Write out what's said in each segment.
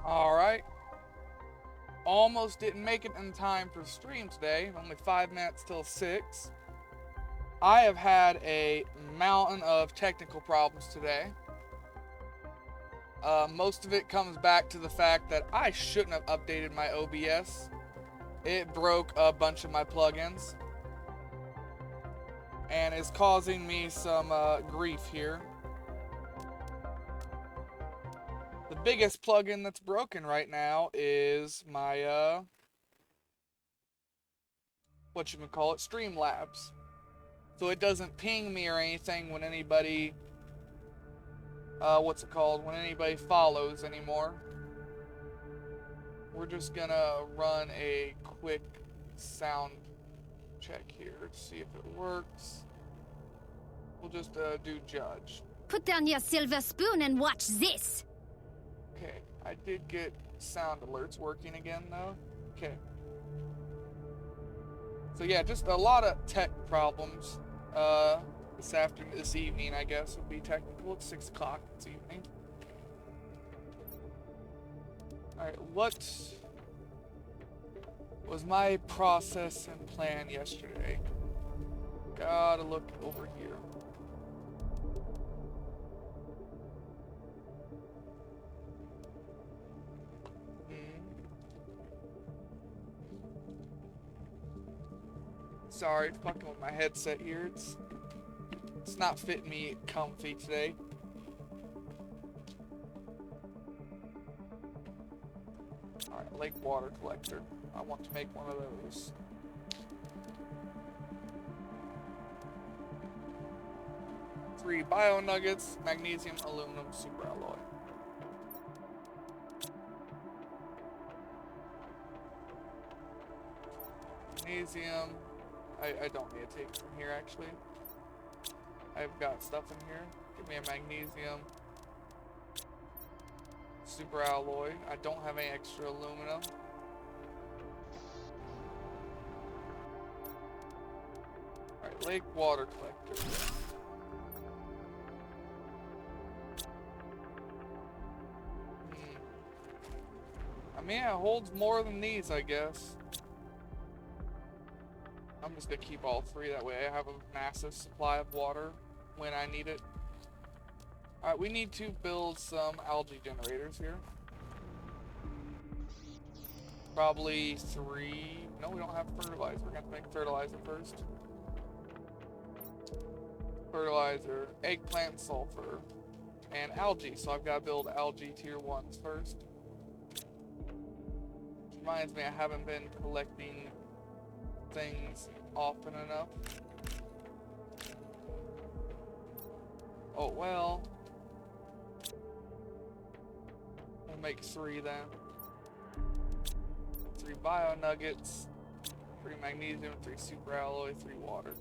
Alright. Almost didn't make it in time for stream today. Only 5 minutes till 6. I have had a mountain of technical problems today. Most of it comes back to the fact that I shouldn't have updated my OBS. It broke a bunch of my plugins and is causing me some grief here. The biggest plugin that's broken right now is my Streamlabs. So it doesn't ping me or anything when anybody when anybody follows anymore. We're just gonna run a quick sound check here to see if it works. We'll just do judge. Put down your silver spoon and watch this. Okay, I did get sound alerts working again though. Okay. So yeah, just a lot of tech problems. This evening, I guess, would be technical. It's 6 o'clock this evening. Alright, what was my process and plan yesterday? Gotta look over here. Sorry, fucking with my headset here. It's not fitting me comfy today. Alright, lake water collector. I want to make one of those. Three bio nuggets, magnesium, aluminum, super alloy. Magnesium. I don't need to take from here actually. I've got stuff in here. Give me a magnesium. Super alloy. I don't have any extra aluminum. Alright, lake water collector. I mean, it holds more than these, I guess. I'm just gonna keep all three, that way I have a massive supply of water when I need it. Alright, we need to build some algae generators here. Probably 3. No, we don't have fertilizer. We're gonna have to make fertilizer first. Fertilizer, eggplant, sulfur, and algae. So I've got to build algae tier 1s first. Which reminds me, I haven't been collecting things often enough. Oh well. We'll make 3 then. 3 bio nuggets, 3 magnesium, 3 super alloy, 3 water.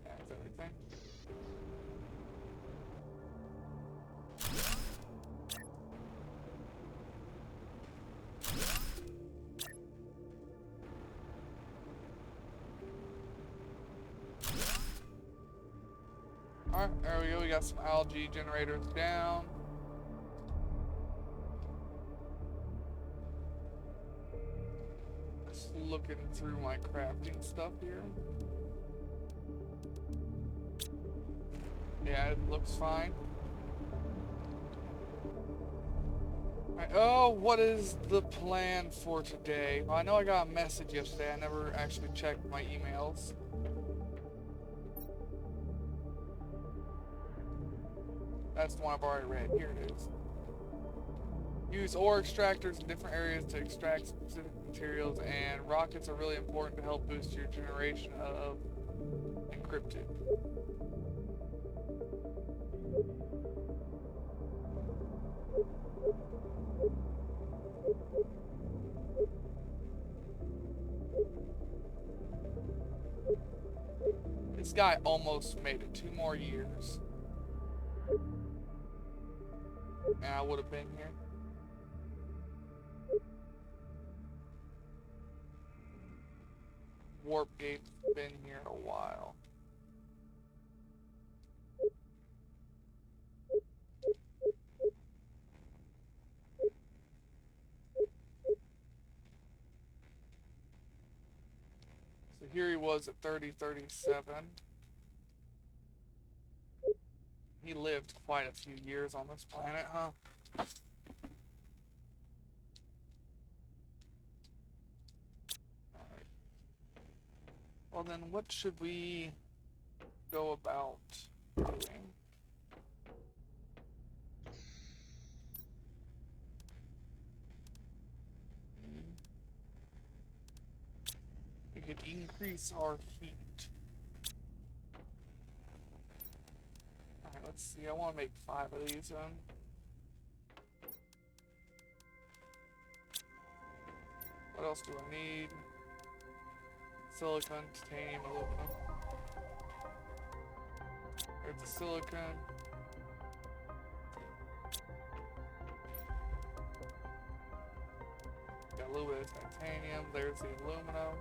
That's everything. Alright, there we go. We got some algae generators down. Just looking through my crafting stuff here. Yeah, it looks fine. Alright, oh, what is the plan for today? Well, I know I got a message yesterday. I never actually checked my emails. That's the one I've already read. Here it is. Use ore extractors in different areas to extract specific materials, and rockets are really important to help boost your generation of encrypted. This guy almost made it. 2 more years. And I would have been here. Warp gate's been here a while. was at 3037. He lived quite a few years on this planet, huh? Alright. Well then, what should we go about doing? We could increase our heat. Alright, let's see. I want to make 5 of these then. What else do I need? Silicon, titanium, aluminum. There's the silicon. Got a little bit of titanium. There's the aluminum.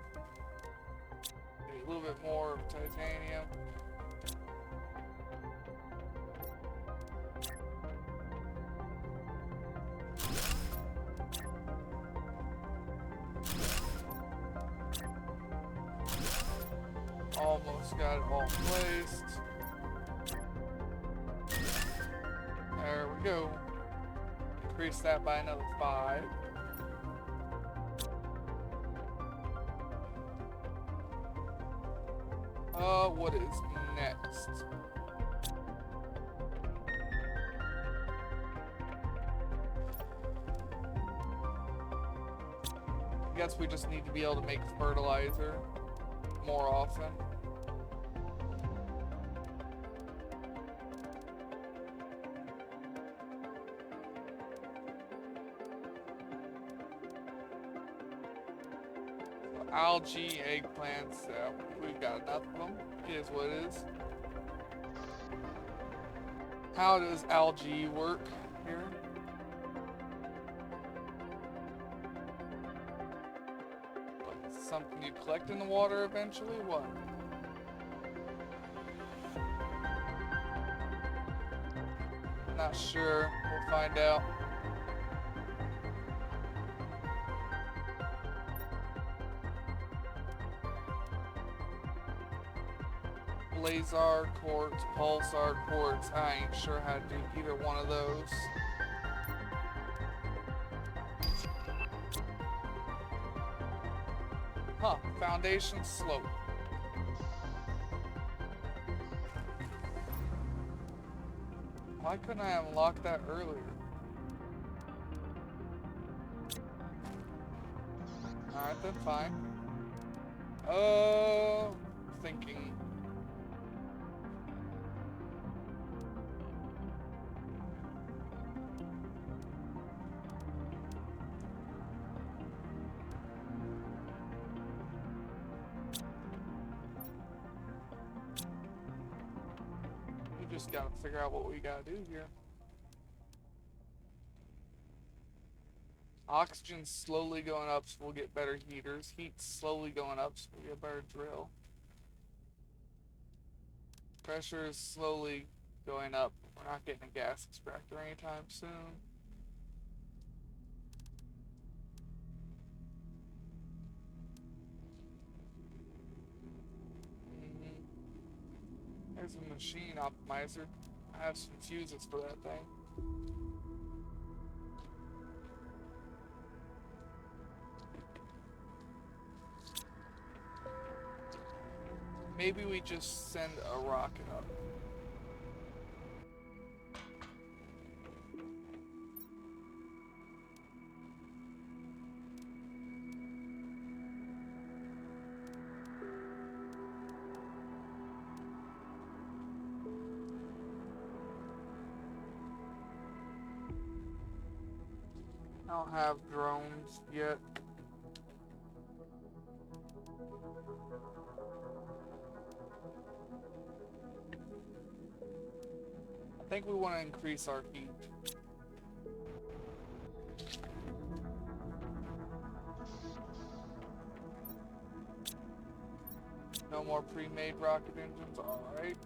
Need a little bit more of titanium. Almost got it all placed. There we go. Increase that by another 5. What is next? I guess we just need to be able to make fertilizer more often. Algae, eggplants, we've got enough of them. It is what it is. How does algae work here? What, something you collect in the water eventually? What? Not sure. We'll find out. Blazar quartz, pulsar quartz. I ain't sure how to do either one of those. Huh, foundation slope. Why couldn't I unlock that earlier? Alright then, fine. Thinking. Just gotta figure out what we gotta do here. Oxygen's slowly going up, so we'll get better heaters. Heat's slowly going up, so we'll get a better drill. Pressure is slowly going up. We're not getting a gas extractor anytime soon. There's a machine optimizer. I have some fuses for that thing. Maybe we just send a rocket up. I don't have drones yet. I think we want to increase our heat. No more pre-made rocket engines, alright.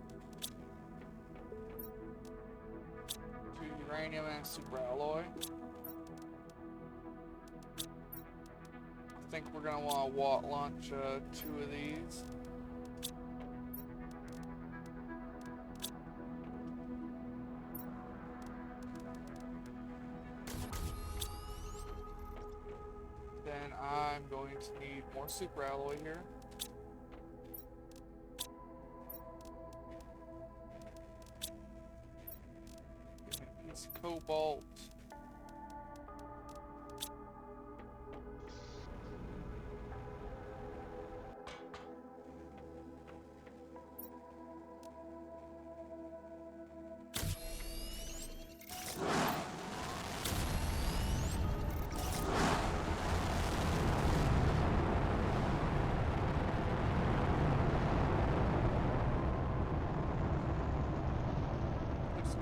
2 uranium and super alloy. I think we're gonna want to launch 2 of these. I'm going to need more super alloy here. Give me a piece of cobalt.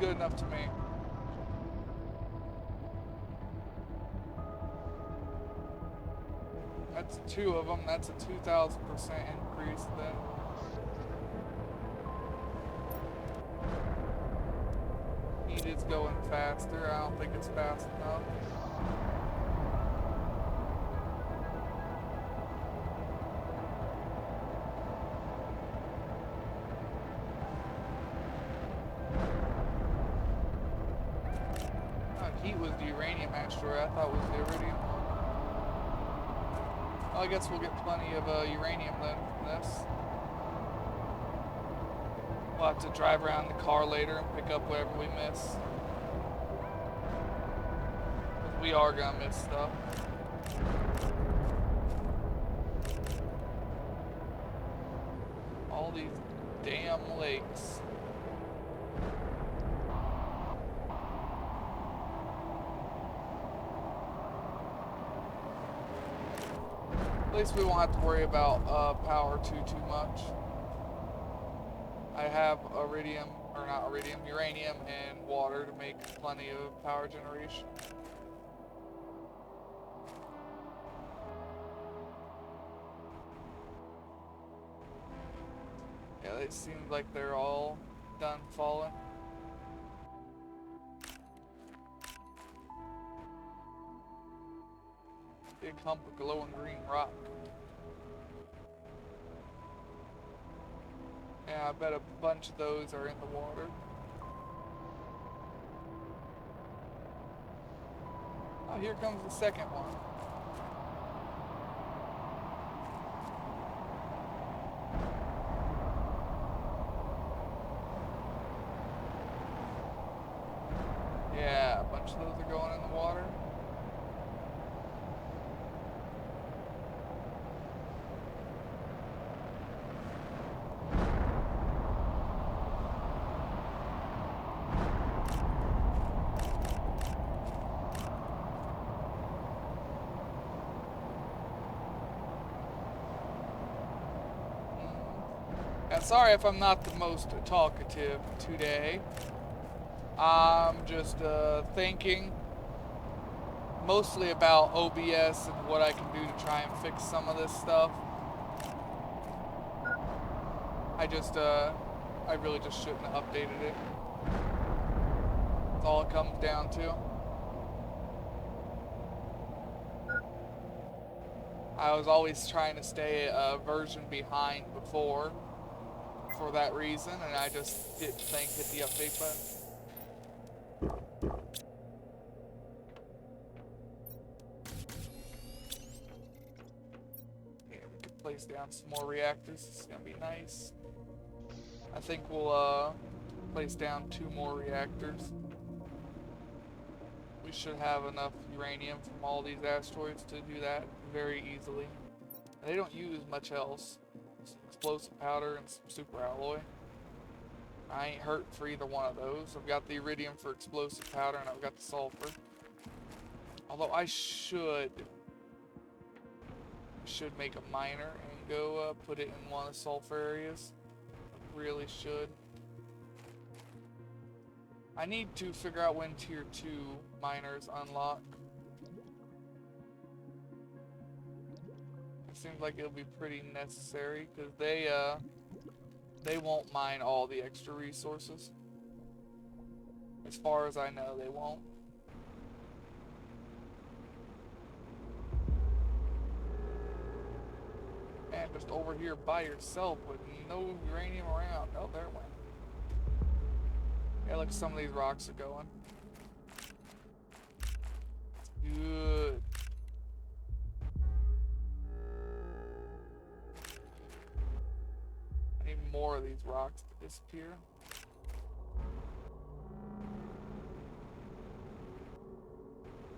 Good enough to me. That's 2 of them. That's a 2,000% increase then. Heat is going faster. I don't think it's fast enough. Heat was the uranium asteroid. I thought it was the iridium one. Well, I guess we'll get plenty of uranium then from this. We'll have to drive around the car later and pick up whatever we miss. We are gonna miss stuff. All these damn lakes. At least we won't have to worry about power too much. I have uranium and water to make plenty of power generation. Yeah, it seems like they're all done falling. Big hump of glowing green rock. Yeah, I bet a bunch of those are in the water. Oh, here comes the second one. Yeah, a bunch of those are going in the water. Sorry if I'm not the most talkative today. I'm just thinking mostly about OBS and what I can do to try and fix some of this stuff. I really just shouldn't have updated it. That's all it comes down to. I was always trying to stay a version behind before. For that reason, and I just didn't hit the update button. Yeah, we can place down some more reactors. It's gonna be nice. I think we'll place down 2 more reactors. We should have enough uranium from all these asteroids to do that very easily. And they don't use much else. Explosive powder and some super alloy. I ain't hurt for either one of those. I've got the iridium for explosive powder and I've got the sulfur. Although I should make a miner and go put it in one of the sulfur areas. I really should. I need to figure out when tier 2 miners unlock. Seems like it'll be pretty necessary because they won't mine all the extra resources. As far as I know, they won't. And just over here by yourself with no uranium around. Oh, there it went. Yeah, look, some of these rocks are going. Good. more of these rocks to disappear.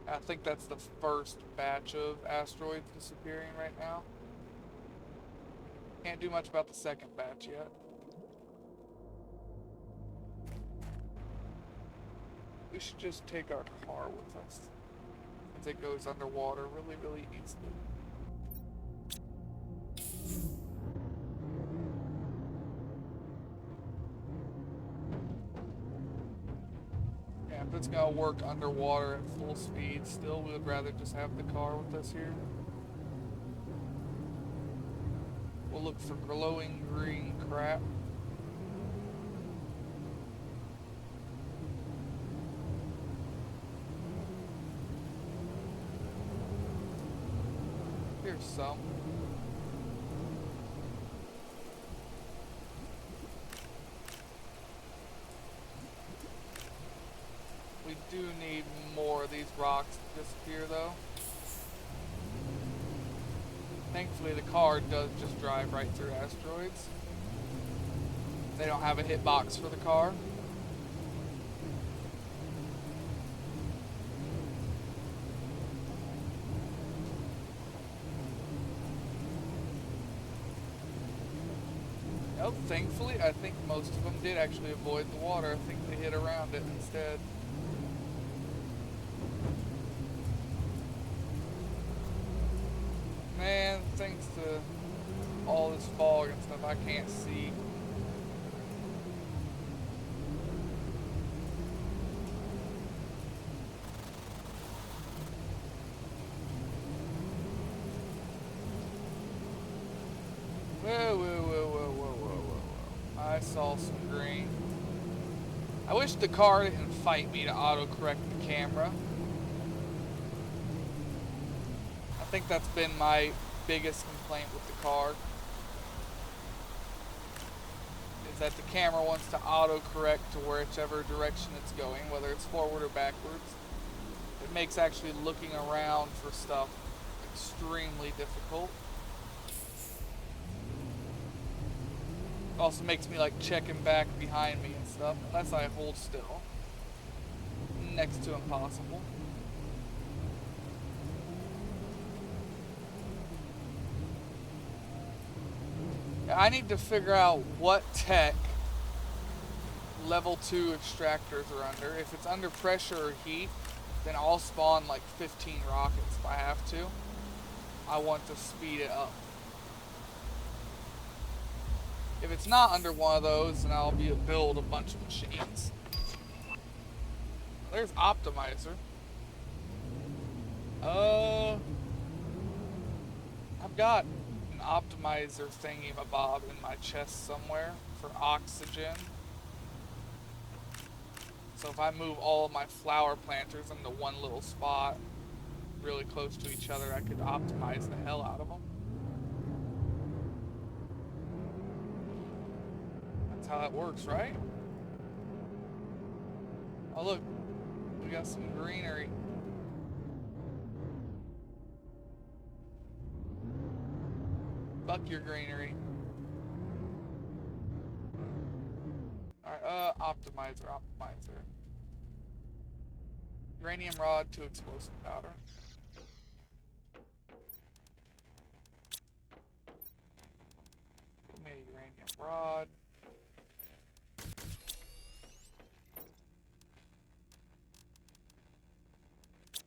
I think that's the first batch of asteroids disappearing right now. Can't do much about the second batch yet. We should just take our car with us, since it goes underwater really, really easily. Yeah, if it's gonna work underwater at full speed, still, we would rather just have the car with us here. We'll look for glowing green crap. Here's some. We do need more of these rocks to disappear though. Thankfully the car does just drive right through asteroids. They don't have a hitbox for the car. Oh, thankfully, I think most of them did actually avoid the water. I think they hit around it instead. Man, thanks to all this fog and stuff, I can't see. Whoa. I saw some green. I wish the car didn't fight me to autocorrect the camera. I think that's been my biggest complaint with the car. Is that the camera wants to autocorrect to whichever direction it's going, whether it's forward or backwards. It makes actually looking around for stuff extremely difficult. Also makes me like checking back behind me and stuff, unless I hold still. Next to impossible. I need to figure out what tech level 2 extractors are under. If it's under pressure or heat, then I'll spawn like 15 rockets if I have to. I want to speed it up. If it's not under one of those, then I'll build a bunch of machines. There's Optimizer. I've got an Optimizer thingy-mabob in my chest somewhere for oxygen. So if I move all of my flower planters into one little spot, really close to each other, I could optimize the hell out of them. That's how that works, right? Oh look, we got some greenery. Fuck your greenery. Alright, optimizer. Uranium rod to explosive powder. Give me a uranium rod.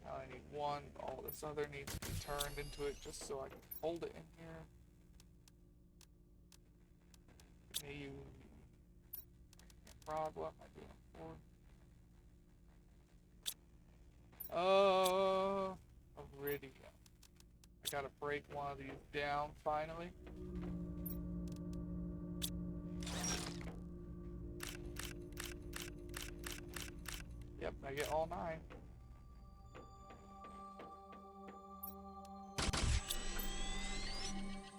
Now I need one. All this other needs to be turned into it just so I can hold it in here. Give me rod. What am I doing for? Iridium. I gotta break one of these down finally. Yep, I get all 9.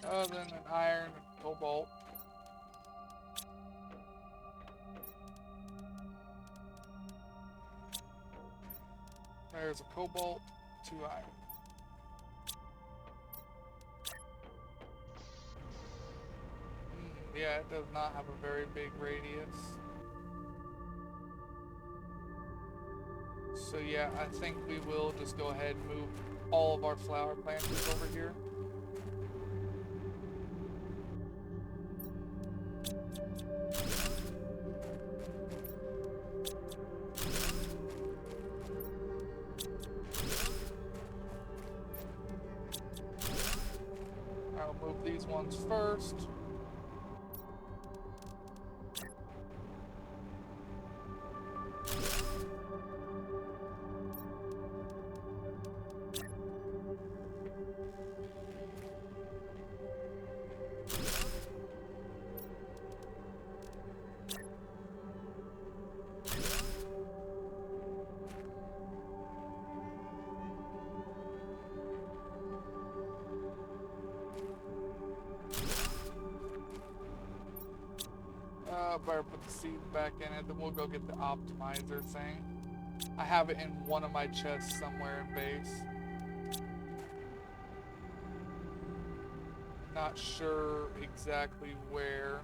Then an iron and cobalt. There's a cobalt, 2 iron. Yeah, it does does not have a very big radius. So yeah, I think we will just go ahead and move all of our flower planters over here. I'll move these ones first. Better put the seeds back in it, then we'll go get the optimizer thing. I have it in one of my chests somewhere in base. Not sure exactly where.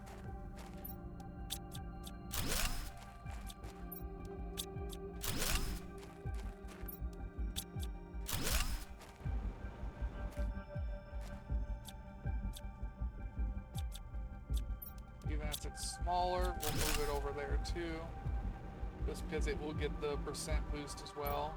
Even if it's smaller, we'll move it over there too. Just because it will get the percent boost as well.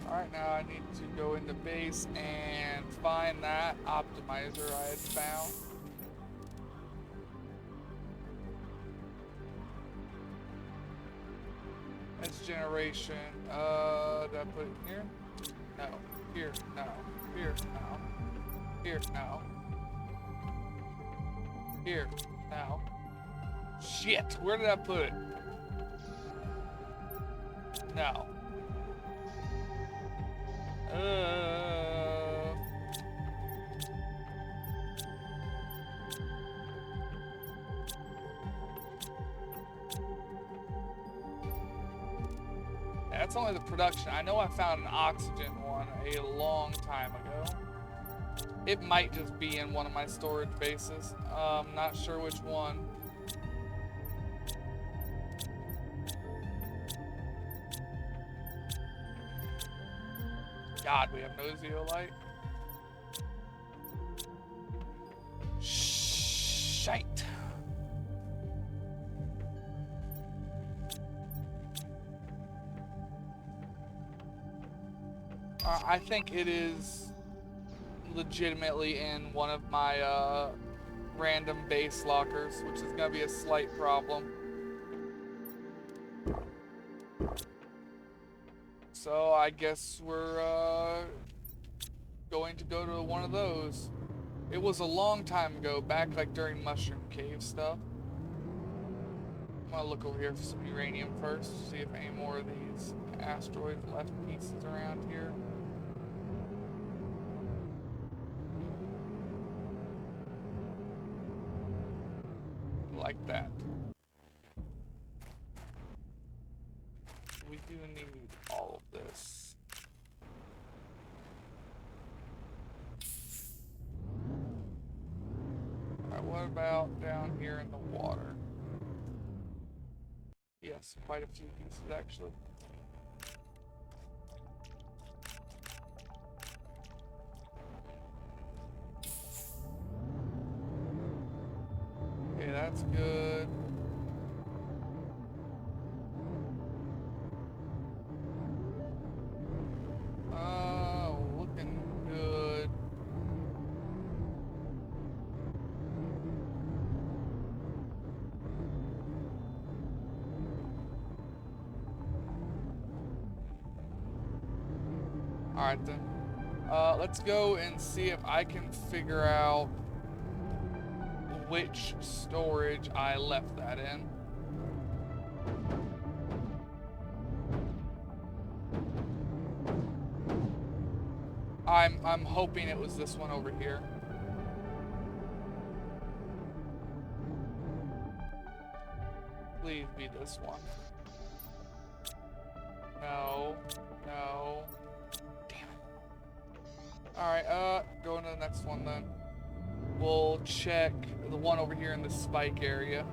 Alright, now I need to go into base and find that optimizer I had found. That's generation. Did I put it here? No. Here, no. Here, no. Here, no. Here, no. Shit, where did I put it? No. That's only the production. I know I found an oxygen one a long time ago. It might just be in one of my storage bases. Not sure which one. God, we have no zeolite. Shite. I think it is legitimately in one of my random base lockers, which is gonna be a slight problem. So I guess we're going to go to one of those. It was a long time ago, back like during Mushroom Cave stuff. I'm gonna look over here for some uranium first, see if any more of these asteroids left pieces around here. Like that. We do need all of this. Alright, what about down here in the water? Yes, quite a few pieces actually. Okay, that's good. Looking good. Alright then. Let's go and see if I can figure out which storage I left that in. I'm hoping it was this one over here. Please be this one. No. No. Damn it. Alright, going to the next one then. We'll check the one over here in the spike area.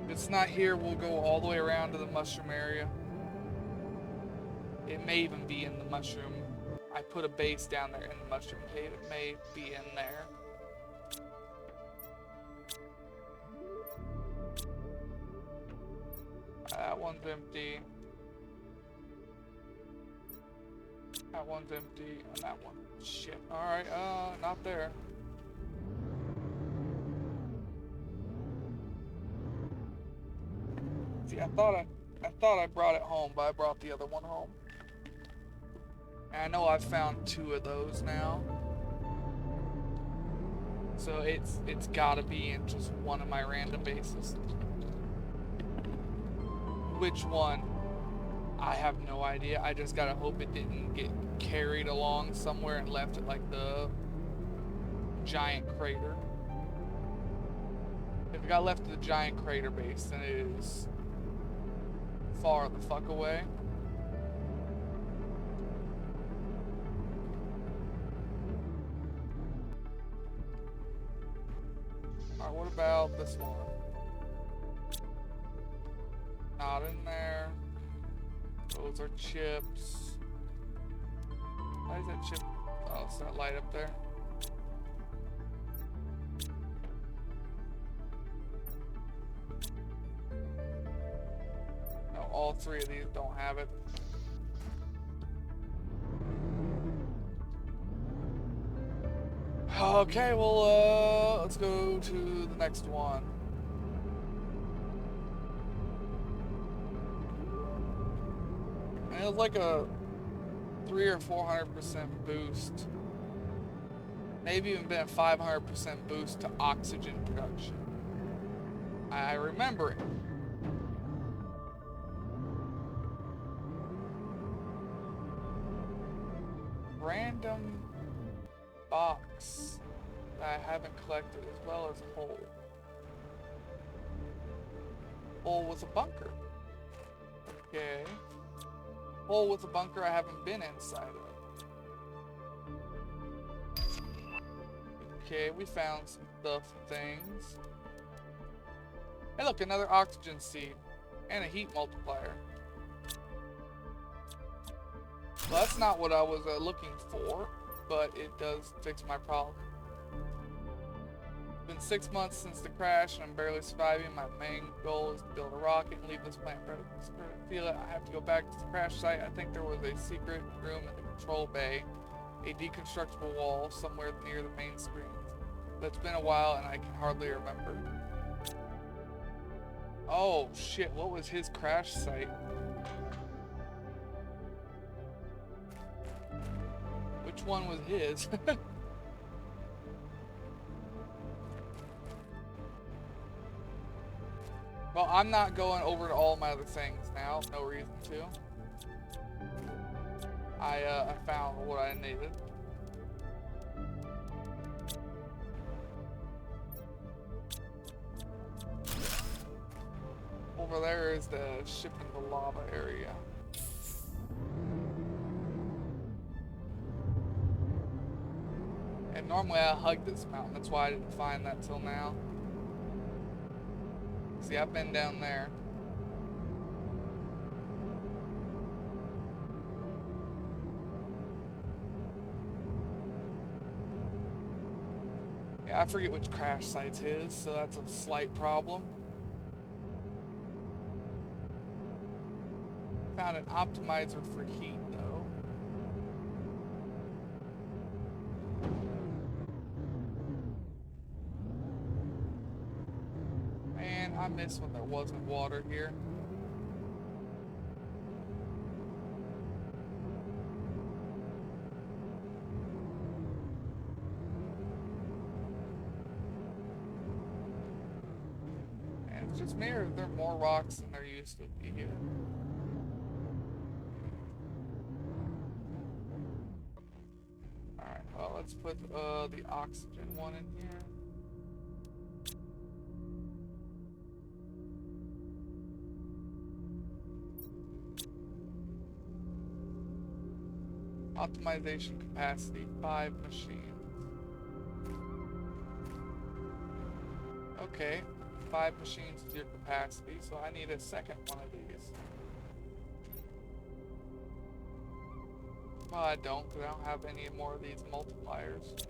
If it's not here, we'll go all the way around to the mushroom area. It may even be in the mushroom. I put a base down there in the mushroom cave. It may be in there. That one's empty. That one's empty. And that one. Shit. Alright, not there. See, I thought I brought it home, but I brought the other one home. And I know I've found 2 of those now. So it's gotta be in just one of my random bases. Which one? I have no idea. I just gotta hope it didn't get carried along somewhere and left at like the giant crater. If it got left at the giant crater base, then it is far the fuck away. Alright, what about this one? Not in there. Those are chips. Why is that chip? Oh, it's that light up there. No, all 3 of these don't have it. Okay, well, let's go to the next one. And it was like a 300 or 400% boost. Maybe even been a 500% boost to oxygen production. I remember it. Random box that I haven't collected, as well as hole. Hole with a bunker. Okay. Hole with a bunker I haven't been inside of. Okay, we found some stuff and things. Hey look, another oxygen seed. And a heat multiplier. Well, that's not what I was looking for, but it does fix my problem. It's been 6 months since the crash and I'm barely surviving. My main goal is to build a rocket and leave this planet ready to feel it. I have to go back to the crash site. I think there was a secret room in the control bay, a deconstructible wall somewhere near the main screen. But it's been a while and I can hardly remember. Oh shit, what was his crash site? Which one was his? Well, I'm not going over to all my other things now. No reason to. I found what I needed. Over there is the ship in the lava area. And normally I hug this mountain. That's why I didn't find that till now. See, I've been down there. Yeah, I forget which crash site's his, so that's a slight problem. Found an optimizer for heat, though. Man, I miss when there wasn't water here. And it's just me, or there are more rocks than there used to be here. Alright, well, let's put the oxygen one in here. Optimization capacity, 5 machines. Okay, 5 machines is your capacity, so I need a second one of these. Well, I don't, because I don't have any more of these multipliers.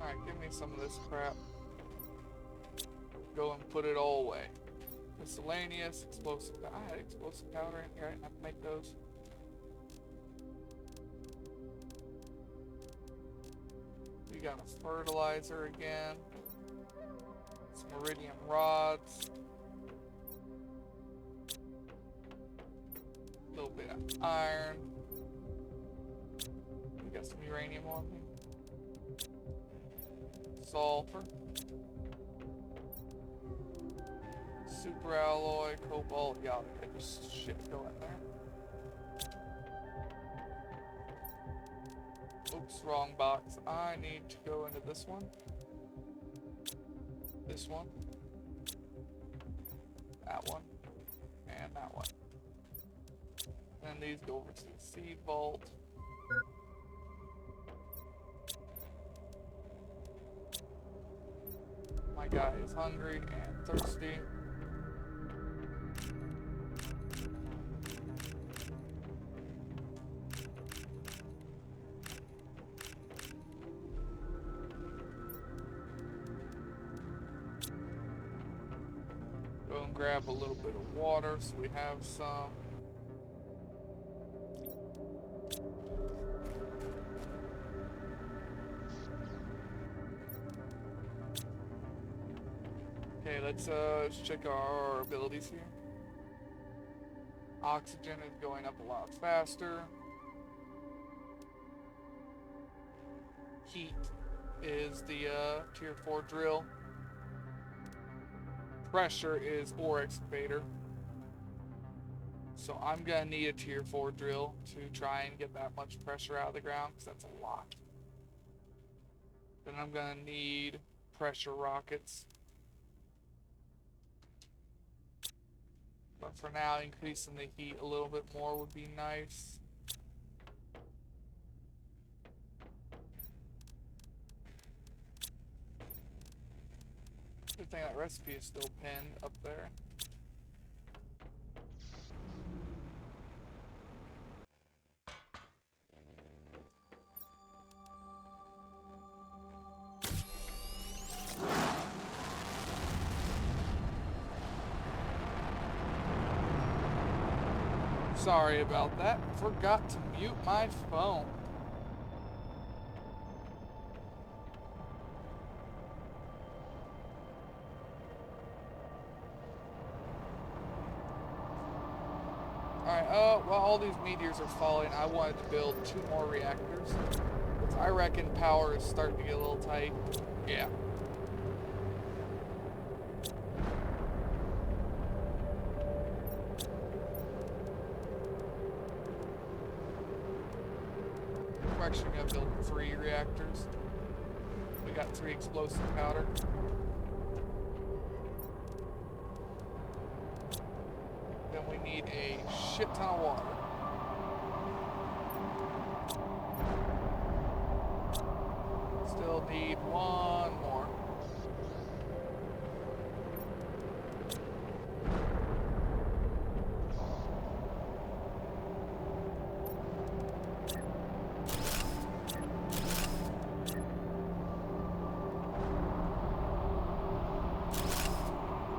Alright, give me some of this crap. Go and put it all away. Miscellaneous, explosive. I had explosive powder in here. I didn't have to make those. We got a fertilizer again. Some iridium rods. A little bit of iron. We got some uranium on me. Sulfur. Super alloy, cobalt, yeah, there's shit going there. Oops, wrong box. I need to go into this one. This one. That one. And that one. And these go over to the seed vault. My guy is hungry and thirsty. Go and grab a little bit of water so we have some. Okay, let's check our abilities here. Oxygen is going up a lot faster. Heat is the tier 4 drill. Pressure is ore excavator. So I'm gonna need a tier 4 drill to try and get that much pressure out of the ground, because that's a lot. Then I'm gonna need pressure rockets. But for now, increasing the heat a little bit more would be nice. Good thing that recipe is still pinned up there. Sorry about that. Forgot to mute my phone. Alright, while all these meteors are falling, I wanted to build 2 more reactors. I reckon power is starting to get a little tight. Yeah. We're actually going to build 3 reactors. We got 3 explosive powder. Then we need a shit ton of water. Still need 1 more.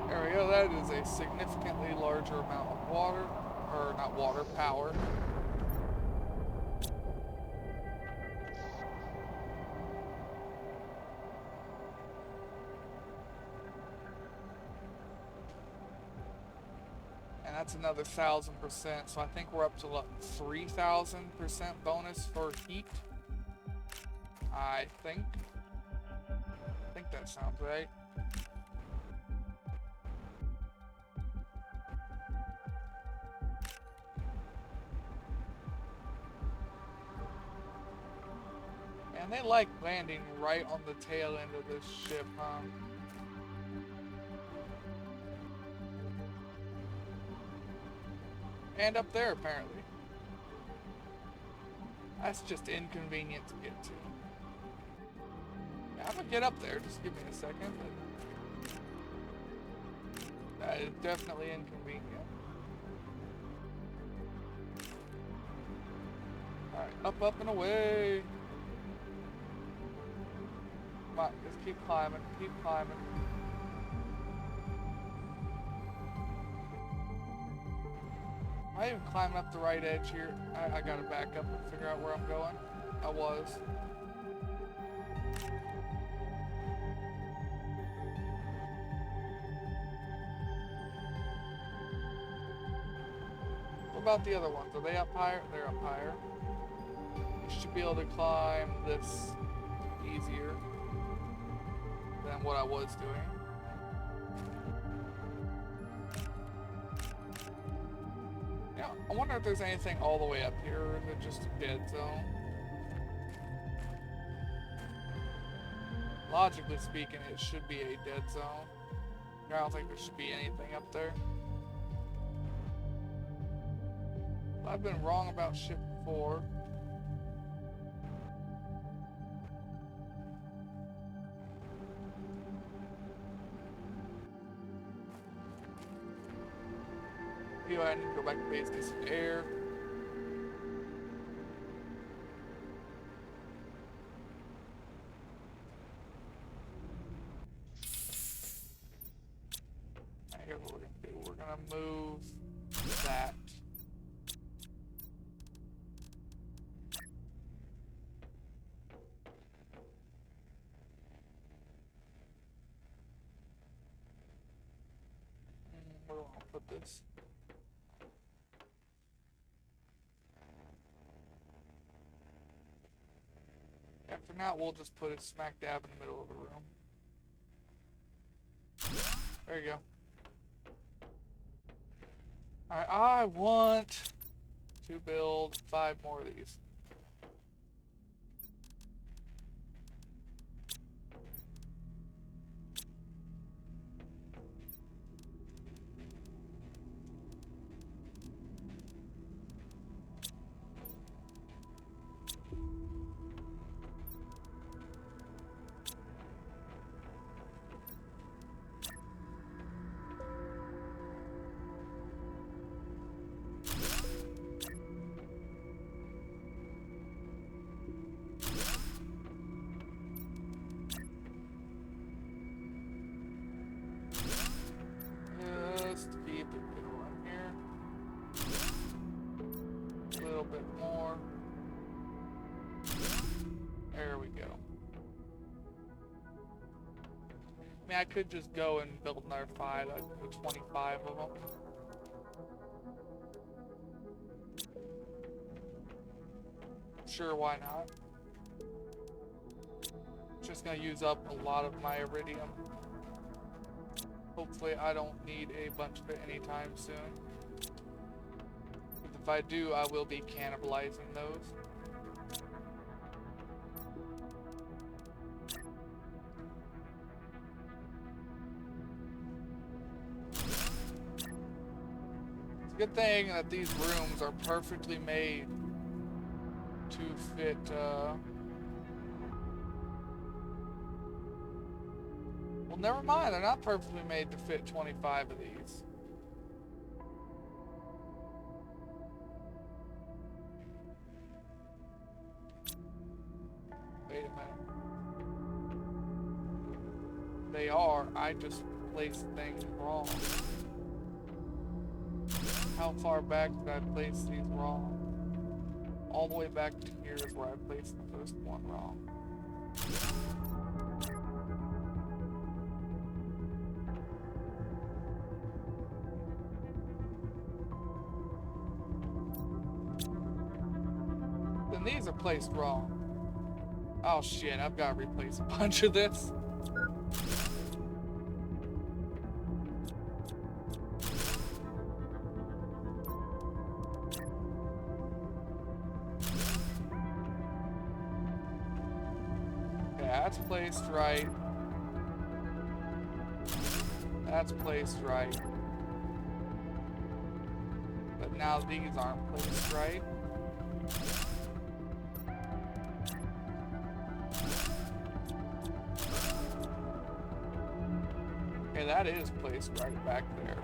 There we go, that is a significantly larger amount of water, or not water, power. And that's another 1,000%, so I think we're up to like 3,000% bonus for heat. I think that sounds right. And And they like landing right on the tail end of this ship, huh? And up there, apparently. That's just inconvenient to get to. Yeah, I'm gonna get up there, just give me a second. But that is definitely inconvenient. Alright, up and away. Come on, just keep climbing, keep climbing. Am I even climbing up the right edge here? I gotta back up and figure out where I'm going. I was. What about the other ones? Are they up higher? They're up higher. You should be able to climb this easier than what I was doing. Yeah, I wonder if there's anything all the way up here, or is it just a dead zone? Logically speaking, it should be a dead zone. I don't think there should be anything up there. I've been wrong about shit before. Maybe I need to go back to base, get some air. Alright, here's what we're gonna do. We're gonna move that. Where do I wanna put this? Yeah, for now we'll just put it smack dab in the middle of the room. There you go. Alright, I want to build 5 more of these. Just keep it going here. A little bit more. There we go. I mean, I could just go and build another 5, like 25 of them. Sure, why not? Just gonna use up a lot of my iridium. Hopefully I don't need a bunch of it anytime soon. But if I do, I will be cannibalizing those. It's a good thing that these rooms are perfectly made to fit, well, never mind, they're not perfectly made to fit 25 of these. Wait a minute. They are, I just placed things wrong. How far back did I place these wrong? All the way back to here is where I placed the first one wrong. Then these are placed wrong. Oh shit, I've got to replace a bunch of this. That's placed right. That's placed right. But now these aren't placed right. Okay, that is placed right back there.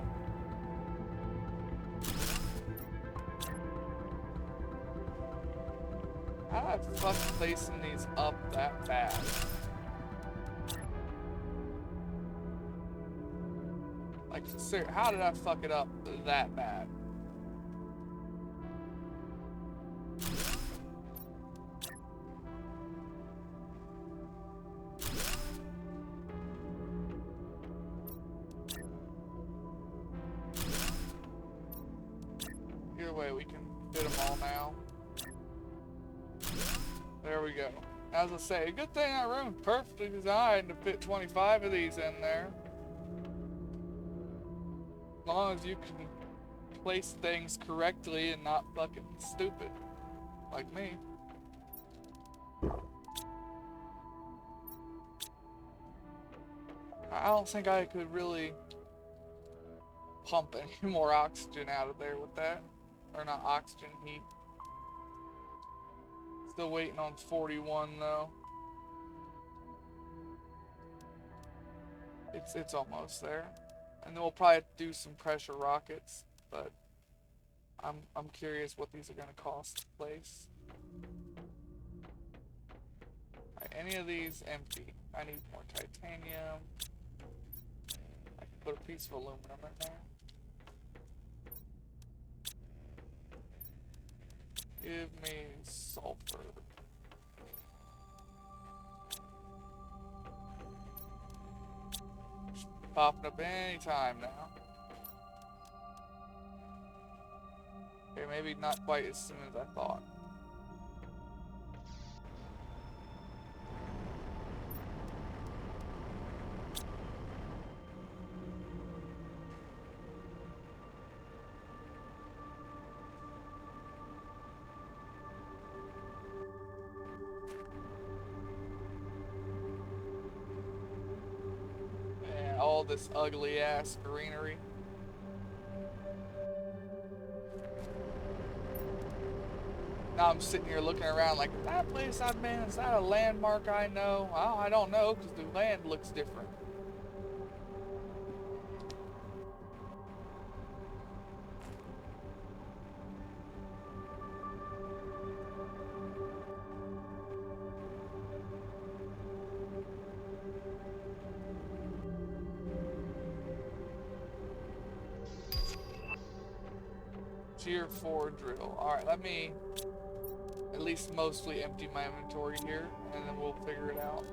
How did I fuck placing these up that bad? Like, seriously, how did I fuck it up that bad? Either way, we can fit them all now. There we go. As I say, a good thing that room's perfectly designed to fit 25 of these in there. As long as you can place things correctly and not fucking stupid. Like me. I don't think I could really pump any more oxygen out of there with that. Or not oxygen, heat. Still waiting on 41 though. It's almost there. And then we'll probably have to do some pressure rockets, but I'm curious what these are gonna cost to place. Alright, any of these empty. I need more titanium. I can put a piece of aluminum in there. Give me sulfur. Popping up any time now. Okay, maybe not quite as soon as I thought. All this ugly ass greenery. Now I'm sitting here looking around like, that place I've been, is that a landmark I know? Well, I don't know because the land looks different. Tier 4 drill. Alright, let me at least mostly empty my inventory here, and then we'll figure it out.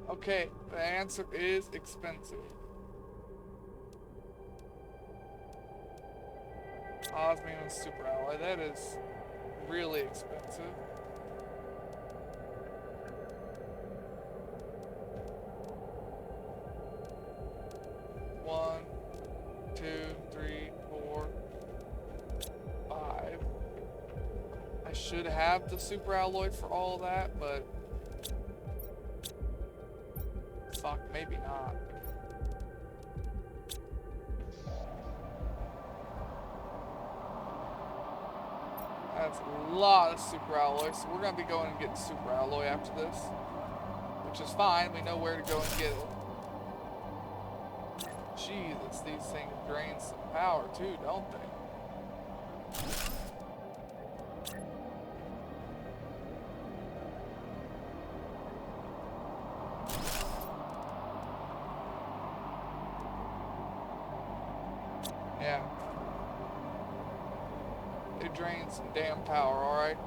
Okay, the answer is expensive. Osmium and super alloy, that is really expensive. One, two, three, four, five. I should have the super alloy for all that, but fuck, maybe not. That's a lot of super alloy, so we're gonna be going and getting super alloy after this, which is fine. We know where to go and get it. Jesus, these things drain some power too, don't they? Yeah. They drain some damn power, alright?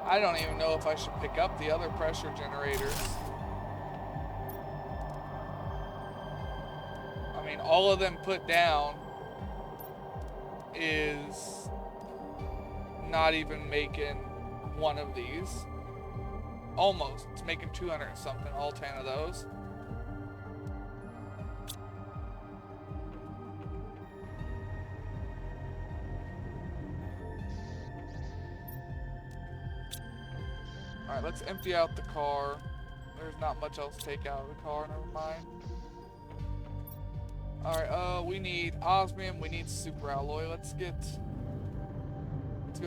I don't even know if I should pick up the other pressure generators. I mean, all of them put down is not even making one of these. Almost. It's making 200 and something, all 10 of those. Alright, let's empty out the car. There's not much else to take out of the car, never mind. Alright, we need osmium, we need super alloy. Let's go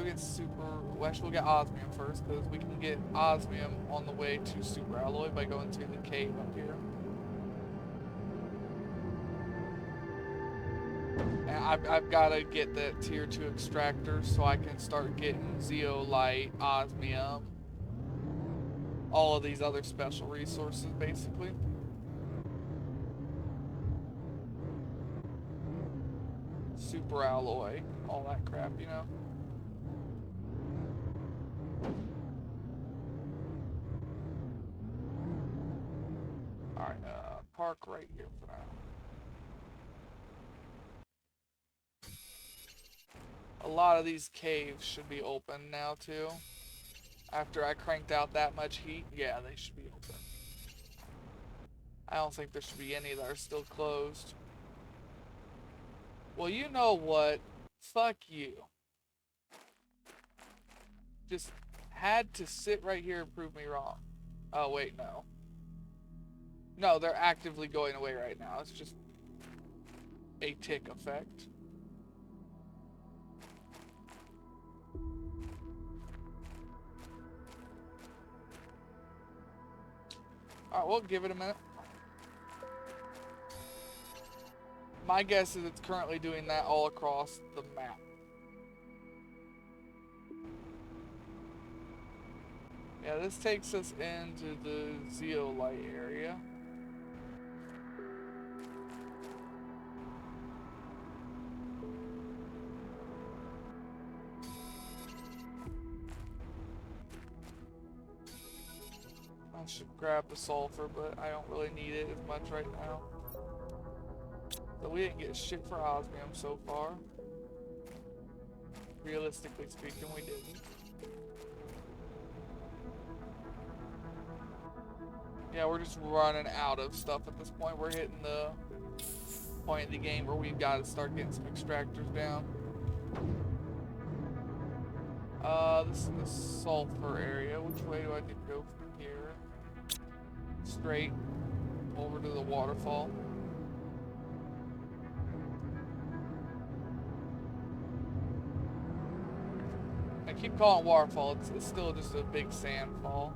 get super, well, actually we'll get osmium first, because we can get osmium on the way to super alloy by going to the cave up here. And I've got to get that tier 2 extractor so I can start getting zeolite, osmium, all of these other special resources, basically. Super alloy, all that crap, you know. Alright, park right here for now. A lot of these caves should be open now, too. After I cranked out that much heat, yeah, they should be open. I don't think there should be any that are still closed. Well, you know what? Fuck you. Just had to sit right here and prove me wrong. Oh, wait, no. No, they're actively going away right now. It's just a tick effect. Alright, we'll give it a minute. My guess is it's currently doing that all across the map. Yeah, this takes us into the zeolite area. I should grab the sulfur, but I don't really need it as much right now. So we didn't get shit for osmium so far. Realistically speaking, we didn't. Yeah, we're just running out of stuff at this point. We're hitting the point of the game where we've got to start getting some extractors down. This is the sulfur area. Which way do I need to go from here? Straight over to the waterfall. I keep calling it waterfall. It's still just a big sand fall.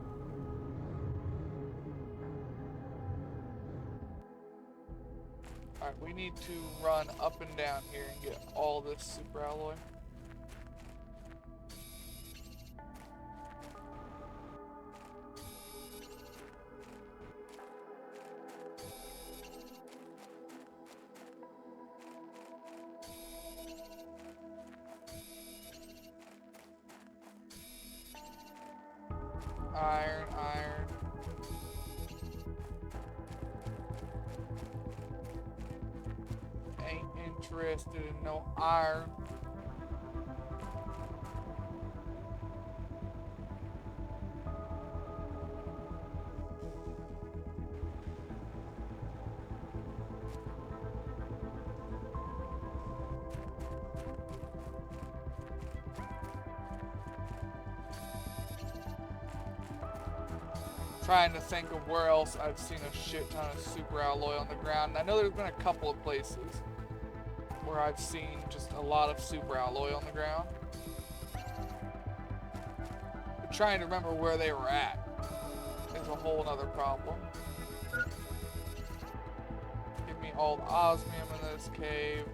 Alright, we need to run up and down here and get all this super alloy. Iron, iron. Ain't interested in no iron. Trying to think of where else I've seen a shit ton of super alloy on the ground. I know there's been a couple of places where I've seen just a lot of super alloy on the ground. But trying to remember where they were at is a whole nother problem. Give me all the osmium in this cave.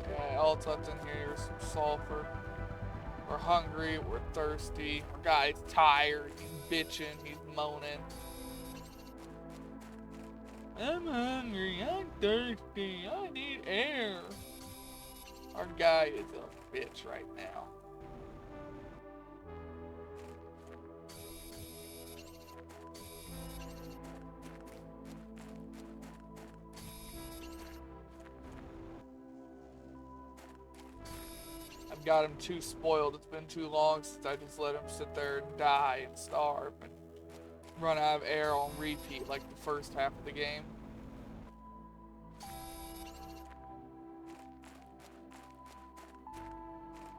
Okay, all that's left in here is some sulfur. We're hungry, we're thirsty, our guy's tired, he's bitching, he's moaning. I'm hungry, I'm thirsty, I need air. Our guy is a bitch right now. I I've got him too spoiled. It's been too long since I just let him sit there and die and starve and run out of air on repeat like the first half of the game.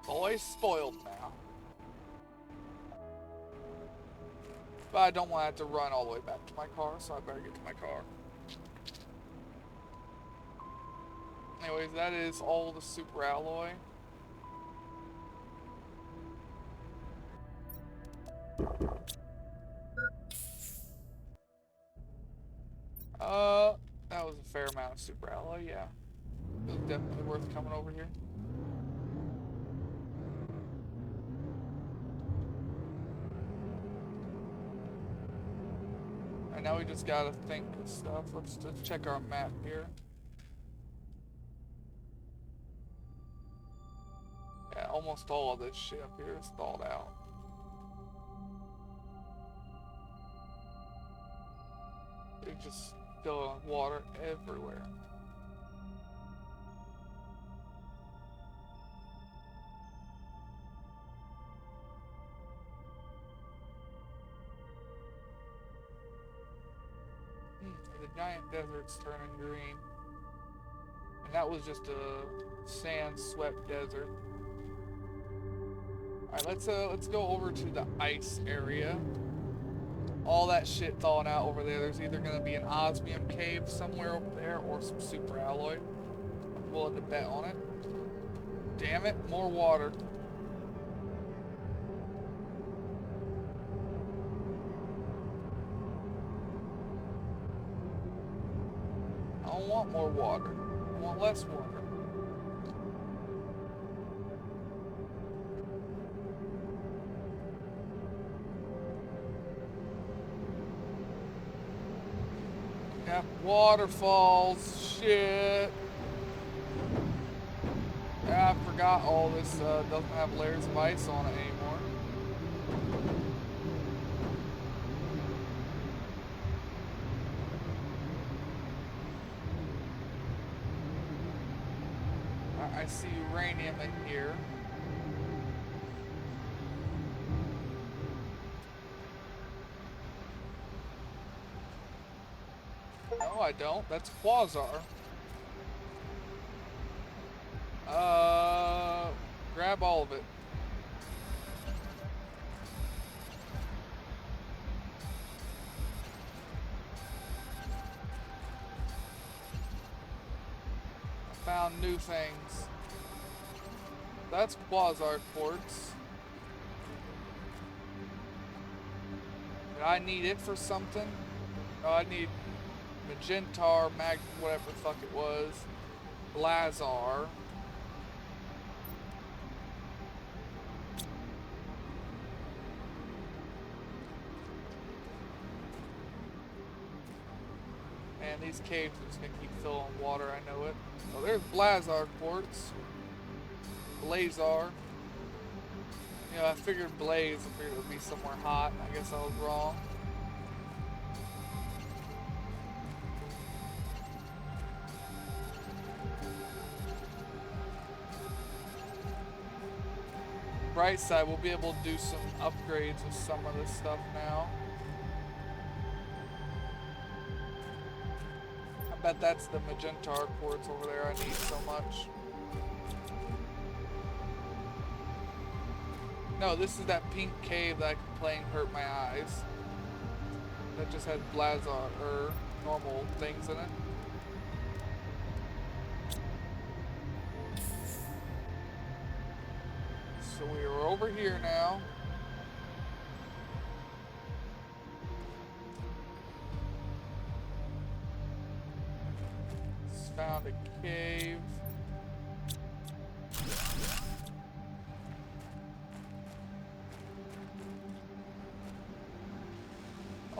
Always spoiled now. But I don't want to have to run all the way back to my car, so I better get to my car. Anyways, that is all the super alloy. That was a fair amount of super alloy, yeah. It was definitely worth coming over here. Alright, now we just gotta think of stuff. Let's just check our map here. Yeah, almost all of this shit up here is thawed out. It's just filling with water everywhere. The giant desert's turning green. And that was just a sand-swept desert. Alright, let's go over to the ice area. All that shit thawing out over there. There's either gonna be an osmium cave somewhere over there or some super alloy. I'm willing to bet on it. Damn it, more water. I don't want more water. I want less water. Yep, waterfalls, shit. Yeah, I forgot all this doesn't have layers of ice on it anymore. I see uranium in here. No, I don't. That's Quasar. Grab all of it. I found new things. That's Quasar quartz. Did I need it for something? No, I need Magentar, whatever the fuck it was. Blazar. Man, these caves are just gonna keep filling with water, I know it. Oh, there's Blazar quartz. Blazar. You know, I figured Blaze, I figured it would be somewhere hot. I guess I was wrong. Bright side, we'll be able to do some upgrades with some of this stuff now. I bet that's the Magentar quartz over there I need so much. No, this is that pink cave that I complained hurt my eyes. That just had Blazar, or normal things in it. So we are over here now. Just found a cave.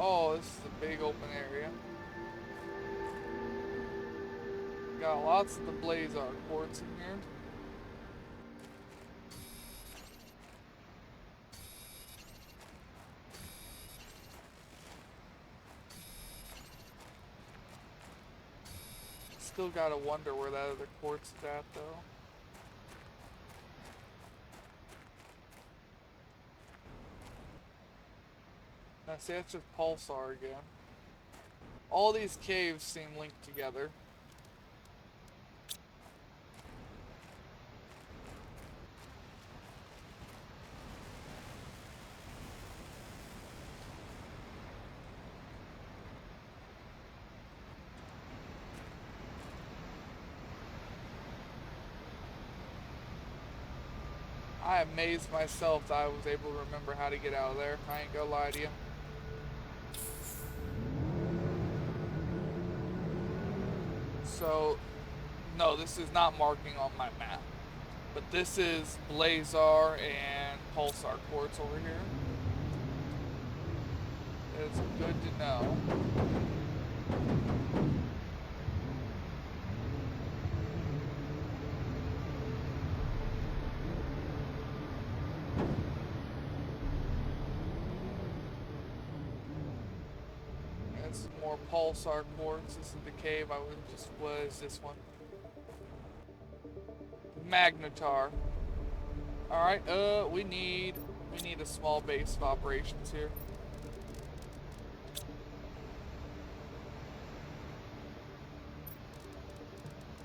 Oh, this is a big open area. Got lots of the Blazar quartz in here. Still gotta wonder where that other quartz is at, though. see, that's just Pulsar again. All these caves seem linked together. I amazed myself that I was able to remember how to get out of there. I ain't gonna lie to you. So, no, this is not marking on my map. But this is Blazar and Pulsar quartz over here. It's good to know. And some more Pulsar quartz. This is the cave I was just was. This one. Magnetar. Alright, we need a small base of operations here.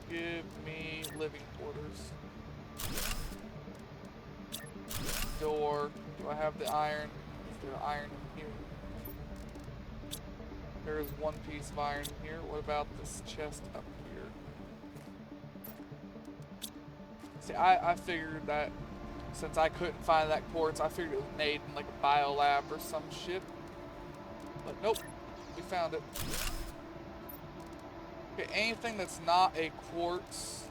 Give me living quarters. Door. Do I have the iron? Is there iron in here? There is one piece of iron in here. What about this chest up here? See, I figured that since I couldn't find that quartz, I figured it was made in like a biolab or some shit. But nope, we found it. Okay, anything that's not a quartz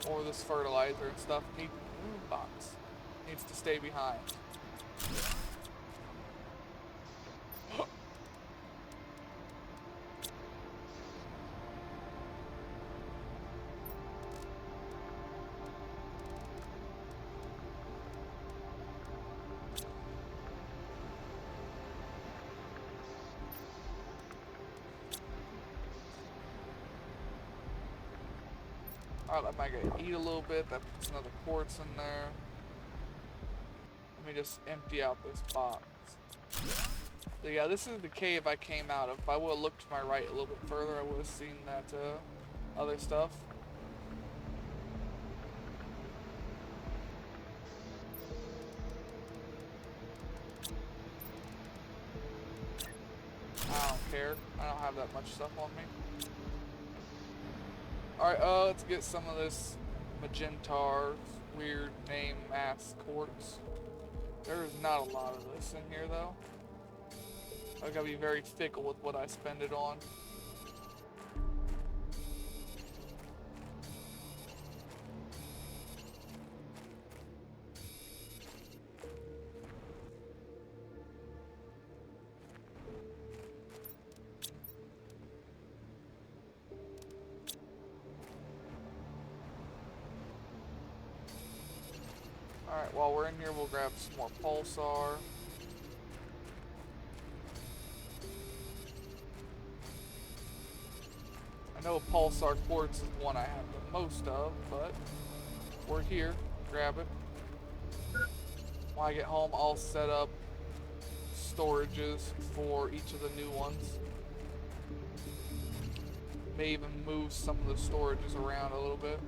or this fertilizer and stuff needs to stay behind. Alright, let my guy eat a little bit. That puts another quartz in there. Let me just empty out this box. So yeah, this is the cave I came out of. If I would have looked to my right a little bit further, I would have seen that other stuff. I don't care. I don't have that much stuff on me. Alright, let's get some of this Magentar weird name ass quartz. There is not a lot of this in here though. I gotta be very fickle with what I spend it on. Alright, while we're in here, we'll grab some more Pulsar. I know Pulsar quartz is one I have the most of, but we're here. Grab it. When I get home, I'll set up storages for each of the new ones. May even move some of the storages around a little bit.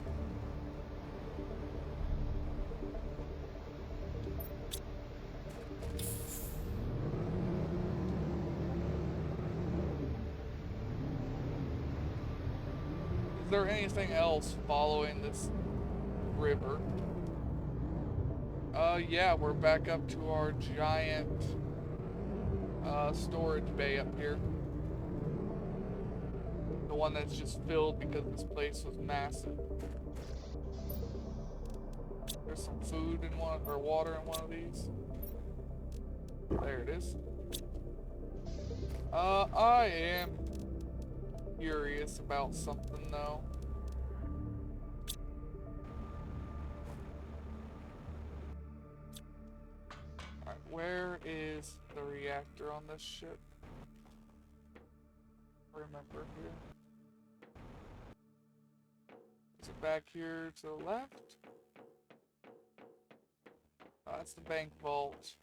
Is there anything else following this river? Yeah, we're back up to our giant storage bay up here. The one that's just filled because this place was massive. There's some food in one, or water in one of these. There it is. I am curious about something though. Alright, where is the reactor on this ship? Remember here. Is it back here to the left? Oh, that's the bank vault.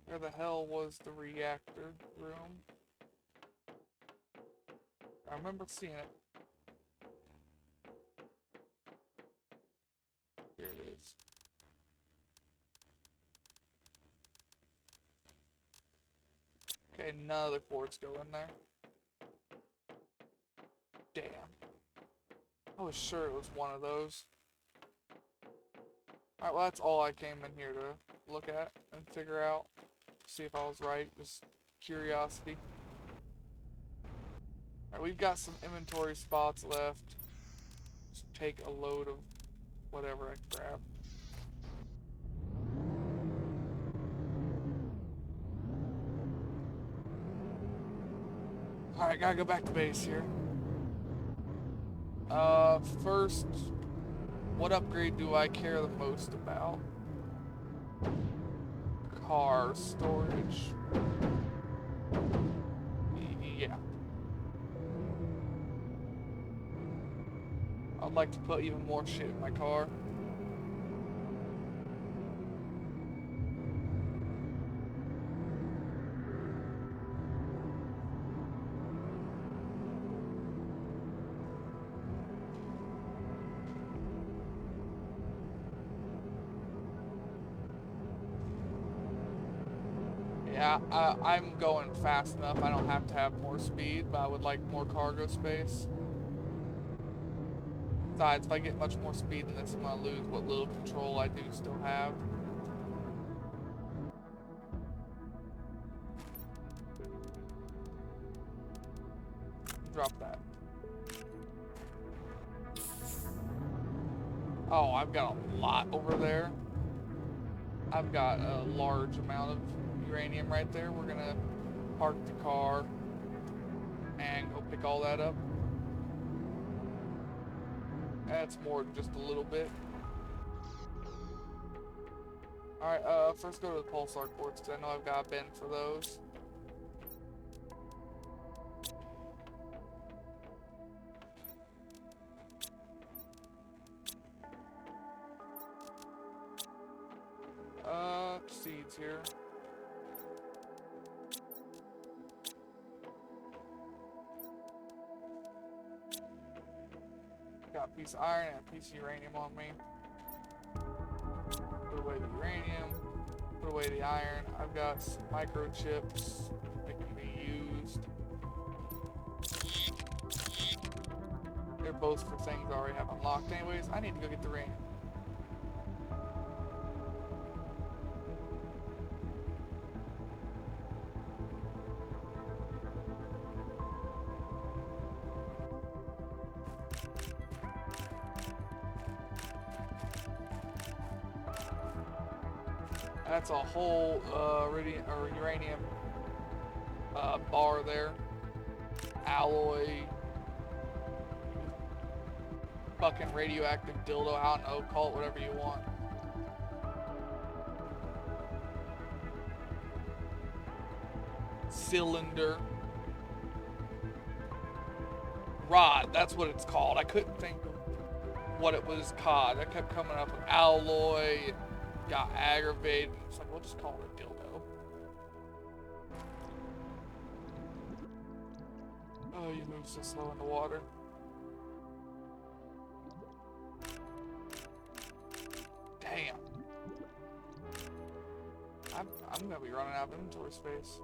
Where the hell was the reactor room? I remember seeing it. Here it is. Okay, none of the quartz go in there. Damn. I was sure it was one of those. Alright, well that's all I came in here to look at and figure out. See if I was right. Just curiosity. Alright, we've got some inventory spots left. Just take a load of whatever I grab. Alright, gotta go back to base here. First, what upgrade do I care the most about? Car storage. Yeah. I'd like to put even more shit in my car. Yeah, I'm going fast enough. I don't have to have more speed, but I would like more cargo space. Besides, if I get much more speed than this, I'm gonna lose what little control I do still have. Drop that. Oh, I've got a lot over there. I've got a large amount of uranium right there. We're gonna park the car and go pick all that up. That's more than just a little bit. Alright, first go to the pulsar quartz, because I know I've got a bin for those. Seeds here. Got a piece of iron and a piece of uranium on me. Put away the uranium, put away the iron. I've got some microchips that can be used. They're both for things I already have unlocked anyways. I need to go get the uranium. That's a whole uranium bar there. Alloy. Fucking radioactive dildo. I don't know. Call it whatever you want. Cylinder. Rod. That's what it's called. I couldn't think of what it was called. I kept coming up with alloy. Got aggravated. It's like, we'll just call it a dildo. Oh, you move so slow in the water. Damn. I'm gonna be running out of inventory space.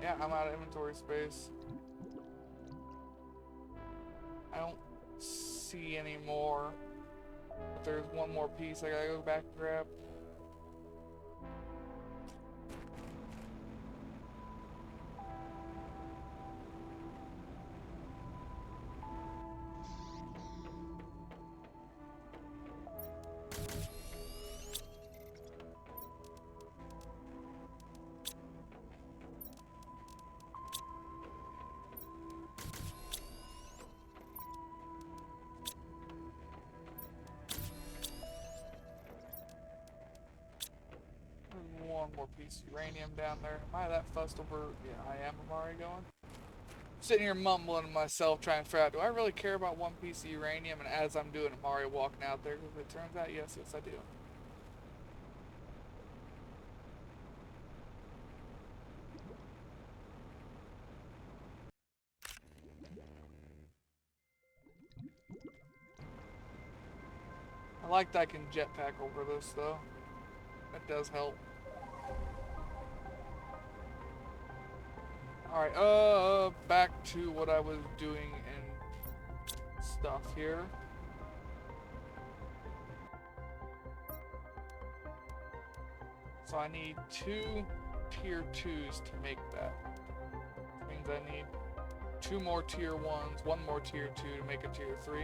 Yeah, I'm out of inventory space. I don't see any more. But there's one more piece I gotta go back and grab. One more piece of uranium down there. Am I that fussed over? Yeah, I am. I'm already going. Sitting here mumbling to myself, trying to figure out, do I really care about one piece of uranium? And as I'm doing it, I'm already walking out there, because it turns out, yes, I do. I like that I can jetpack over this though. That does help. Alright, back to what I was doing and stuff here. So I need 2 tier 2s to make that. Which means I need 2 more tier 1s, 1 more tier 2 to make a tier 3.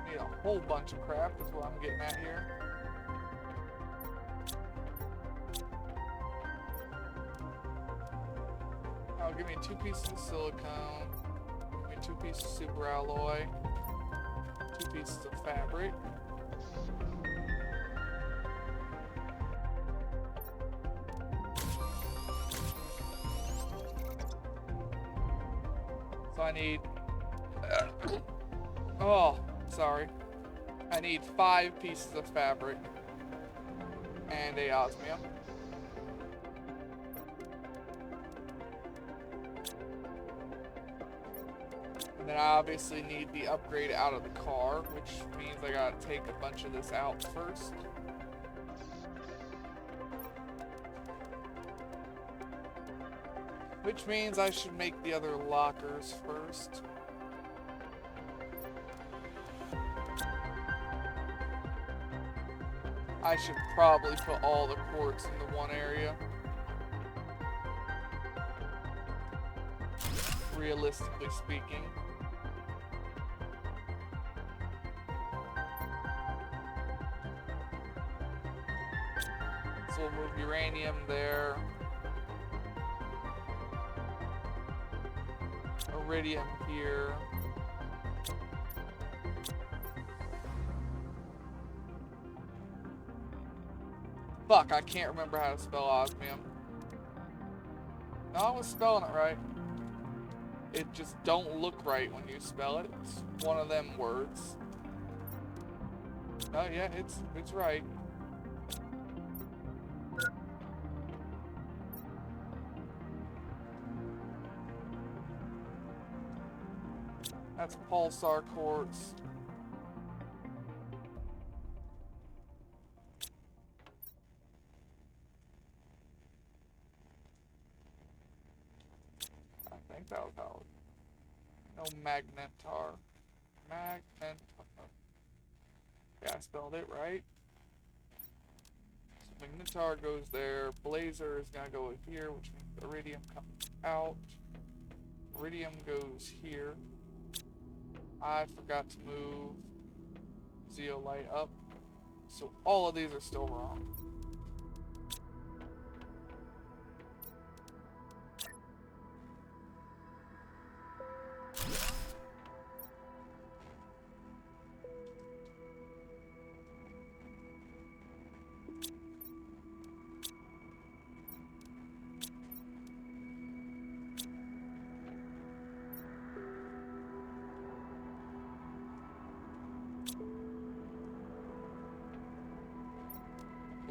Need a whole bunch of crap is what I'm getting at here. Oh, give me 2 pieces of silicone. Give me 2 pieces of super alloy. 2 pieces of fabric. So I need... oh, sorry. I need 5 pieces of fabric and a osmium. And then I obviously need the upgrade out of the car, which means I gotta take a bunch of this out first. Which means I should make the other lockers first. I should probably put all the quartz into one area. Realistically speaking. So we'll move uranium there. Iridium here. Fuck, I can't remember how to spell osmium. No, I was spelling it right. It just don't look right when you spell it. It's one of them words. Oh yeah, it's right. That's pulsar quartz. I think that was how. No magnetar. Magnetar. Yeah, I spelled it right. So magnetar goes there. Blazer is gonna go here, which means iridium comes out. Iridium goes here. I forgot to move zeolite up. So all of these are still wrong.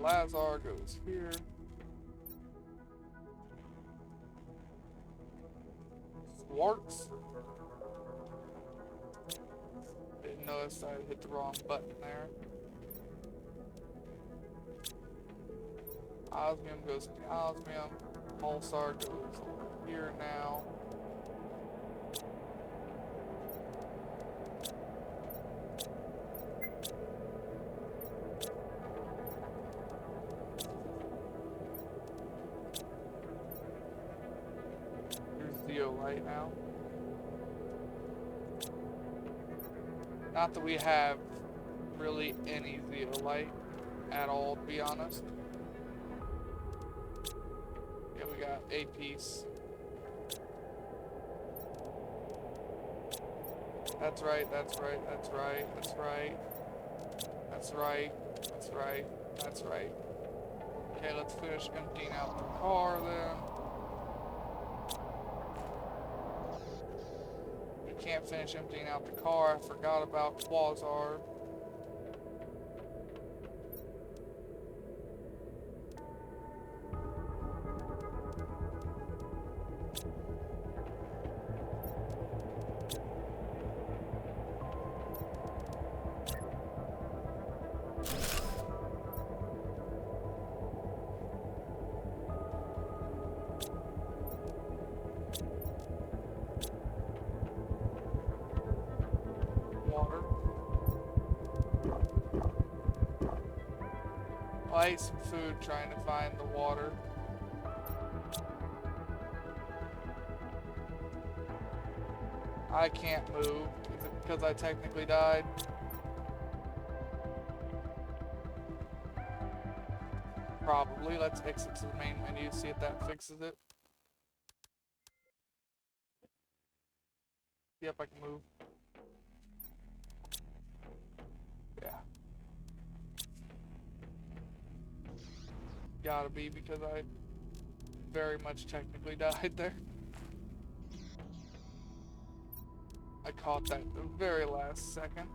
Lazar goes here. Quartz. Didn't notice I hit the wrong button there. Osmium goes to the osmium. Pulsar goes here now. Zeolite now. Not that we have really any zeolite at all, to be honest. Yeah, we got a piece. That's right, that's right, that's right, that's right. That's right, that's right, that's right. Okay, let's finish emptying out the car then. Can't finish emptying out the car. I forgot about Quasar. I ate some food trying to find the water. I can't move. Is it because I technically died? Probably. Let's exit to the main menu, see if that fixes it. Yep, I can move. Yeah. Gotta be, because I very much technically died there. I caught that the very last second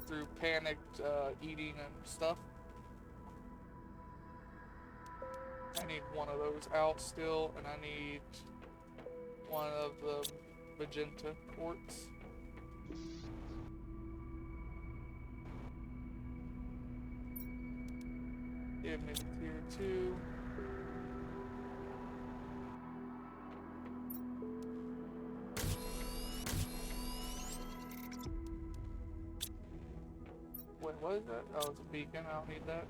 through panicked eating and stuff. I need one of those out still, and I need one of the magenta quartz. Give me the tier 2. Wait, what is that? Oh, it's a beacon. I don't need that.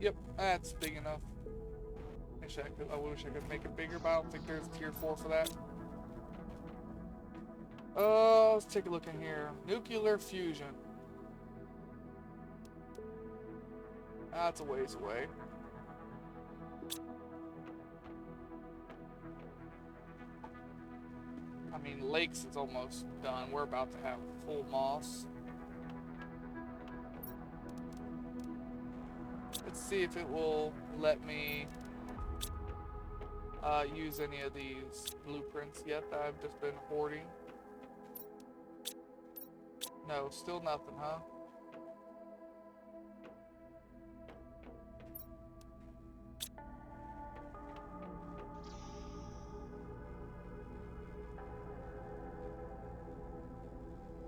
Yep, that's big enough. I wish I could make it bigger, but I don't think there's a tier 4 for that. Let's take a look in here. Nuclear fusion. That's a ways away. I mean, Lakes is almost done. We're about to have full moss. Let's see if it will let me use any of these blueprints yet that I've just been hoarding. No, still nothing, huh?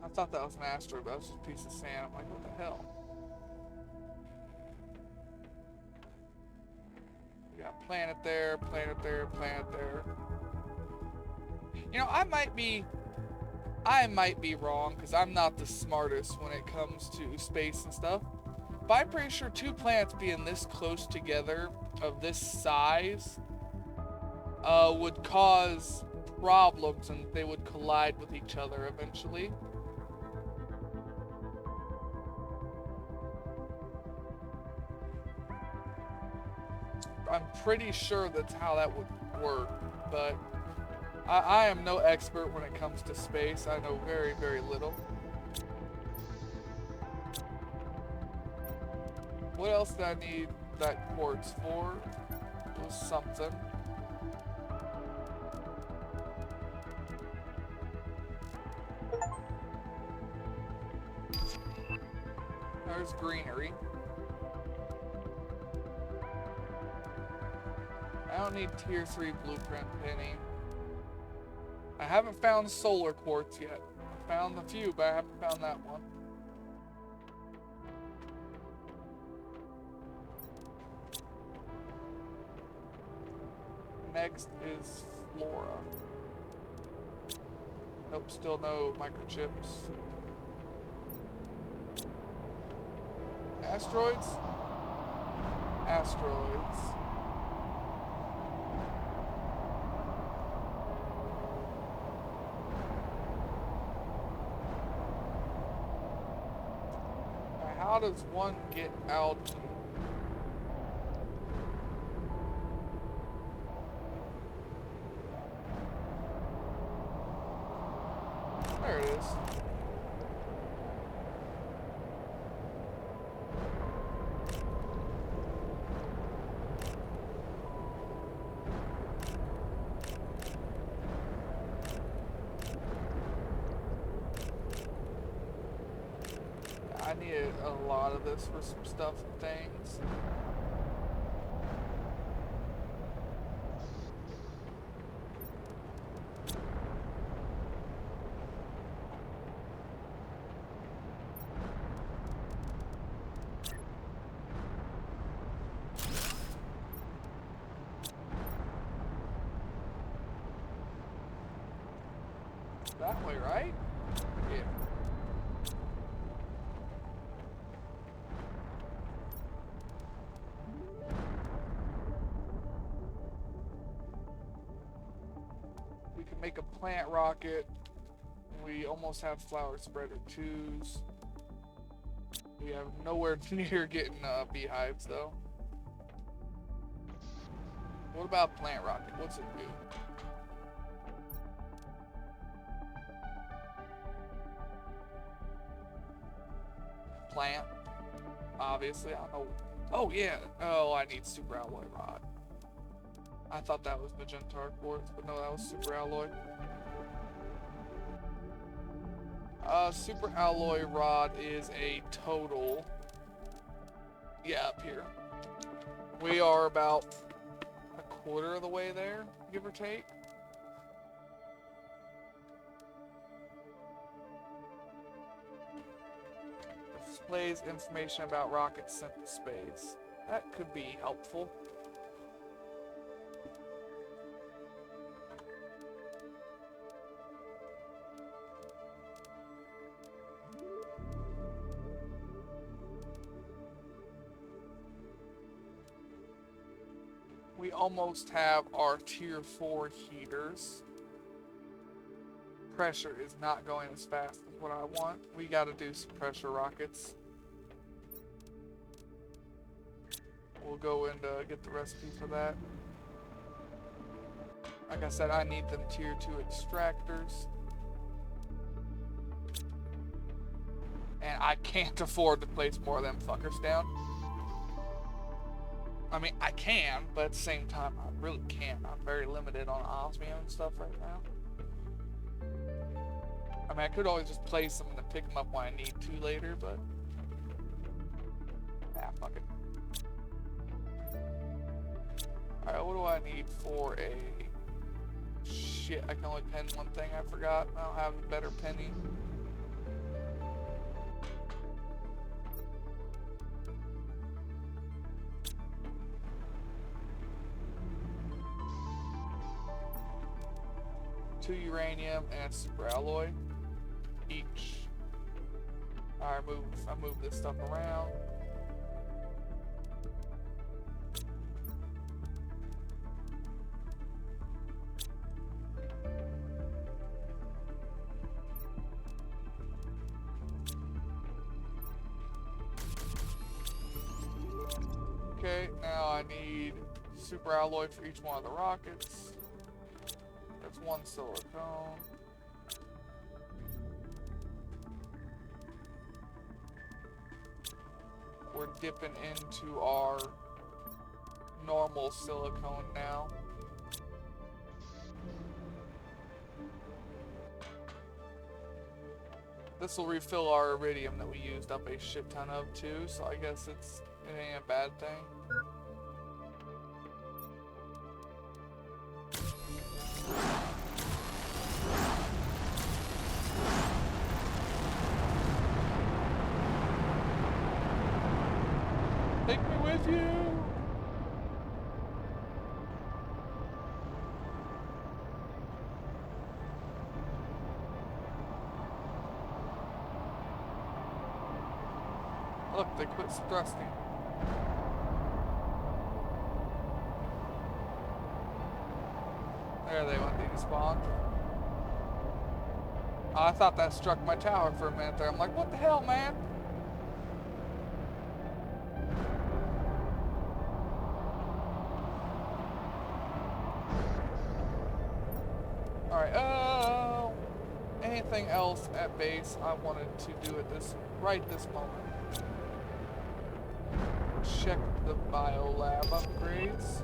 I thought that was an asteroid, but that was just a piece of sand. I'm like, what the hell? We got planet there, planet there, planet there. You know, I might be wrong, because I'm not the smartest when it comes to space and stuff. But I'm pretty sure 2 planets being this close together, of this size, would cause problems, and they would collide with each other eventually. I'm pretty sure that's how that would work, but I am no expert when it comes to space. I know very, very little. What else did I need that quartz for? It was something. There's greenery. I don't need tier 3 blueprint penny. I haven't found solar quartz yet. I found a few, but I haven't found that one. Next is flora. Nope, still no microchips. Asteroids? Asteroids. How does one get out? There it is. I needed a lot of this for some stuff and things. That way, right? Yeah. We can make a plant rocket. We almost have flower spreader 2s. We have nowhere near getting beehives though. What about plant rocket? What's it do? Plant. Obviously, I don't know. Oh yeah. Oh, I need super alloy rod. I thought that was Magenta quartz, but no, that was super alloy. Super alloy rod is a total. Yeah, up here. We are about a quarter of the way there, give or take. Displays information about rockets sent to space. That could be helpful. We almost have our tier 4 heaters. Pressure is not going as fast as what I want. We gotta do some pressure rockets. We'll go and get the recipe for that. Like I said, I need them tier 2 extractors. And I can't afford to place more of them fuckers down. I mean, I can, but at the same time, I really can't. I'm very limited on osmium and stuff right now. I mean, I could always just place them and then pick them up when I need to later, but... ah, fuck it. Alright, what do I need for a... shit, I can only pen one thing, I forgot. I don't have a better penny. Two uranium and super alloy each. I move this stuff around. Okay, now I need super alloy for each one of the rockets. That's one silicone. We're dipping into our normal silicone now. This will refill our iridium that we used up a shit ton of too, so I guess it ain't a bad thing. Take me with you! Look, they quit thrusting. There they went, they despawned. Oh, I thought that struck my tower for a minute there. I'm like, what the hell, man? Alright, anything else at base I wanted to do at this moment? Check the biolab upgrades.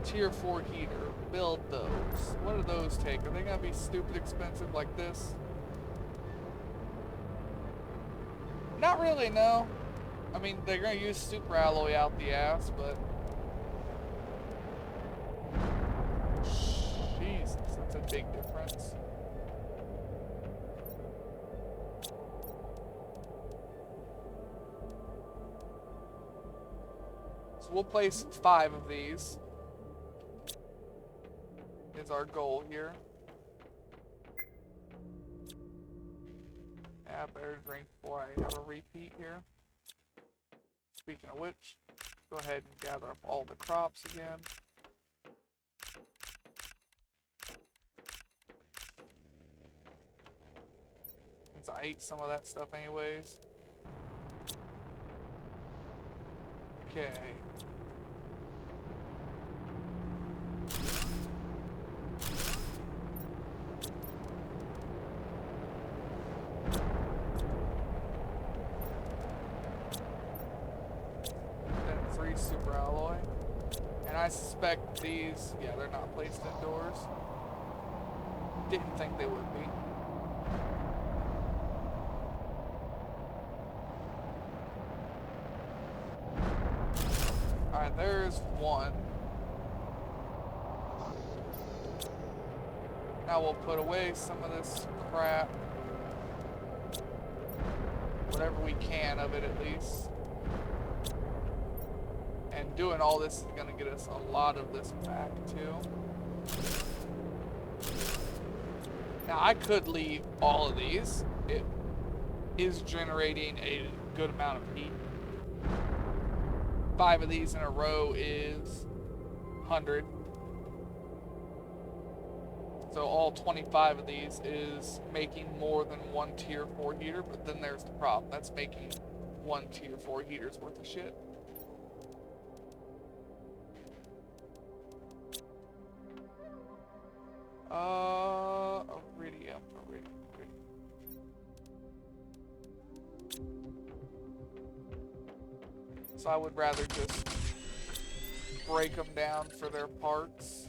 Tier 4 heater, build those. What do those take? Are they gonna be stupid expensive like this? Not really, no. I mean, they're gonna use super alloy out the ass, but... Jesus, that's a big difference. So we'll place 5 of these. Is our goal here. I better drink before I have a repeat here. Speaking of which, go ahead and gather up all the crops again. Since I ate some of that stuff anyways. Okay. Then 3 super alloy. And I suspect these, yeah, they're not placed indoors. Didn't think they would be. Alright, there's one. Now we'll put away some of this crap. Whatever we can of it, at least. And doing all this is going to get us a lot of this back, too. Now, I could leave all of these. It is generating a good amount of heat. 5 of these in a row is 100. So all 25 of these is making more than 1 tier 4 heater, but then there's the problem. That's making 1 tier 4 heaters worth of shit. Iridium. So I would rather just break them down for their parts.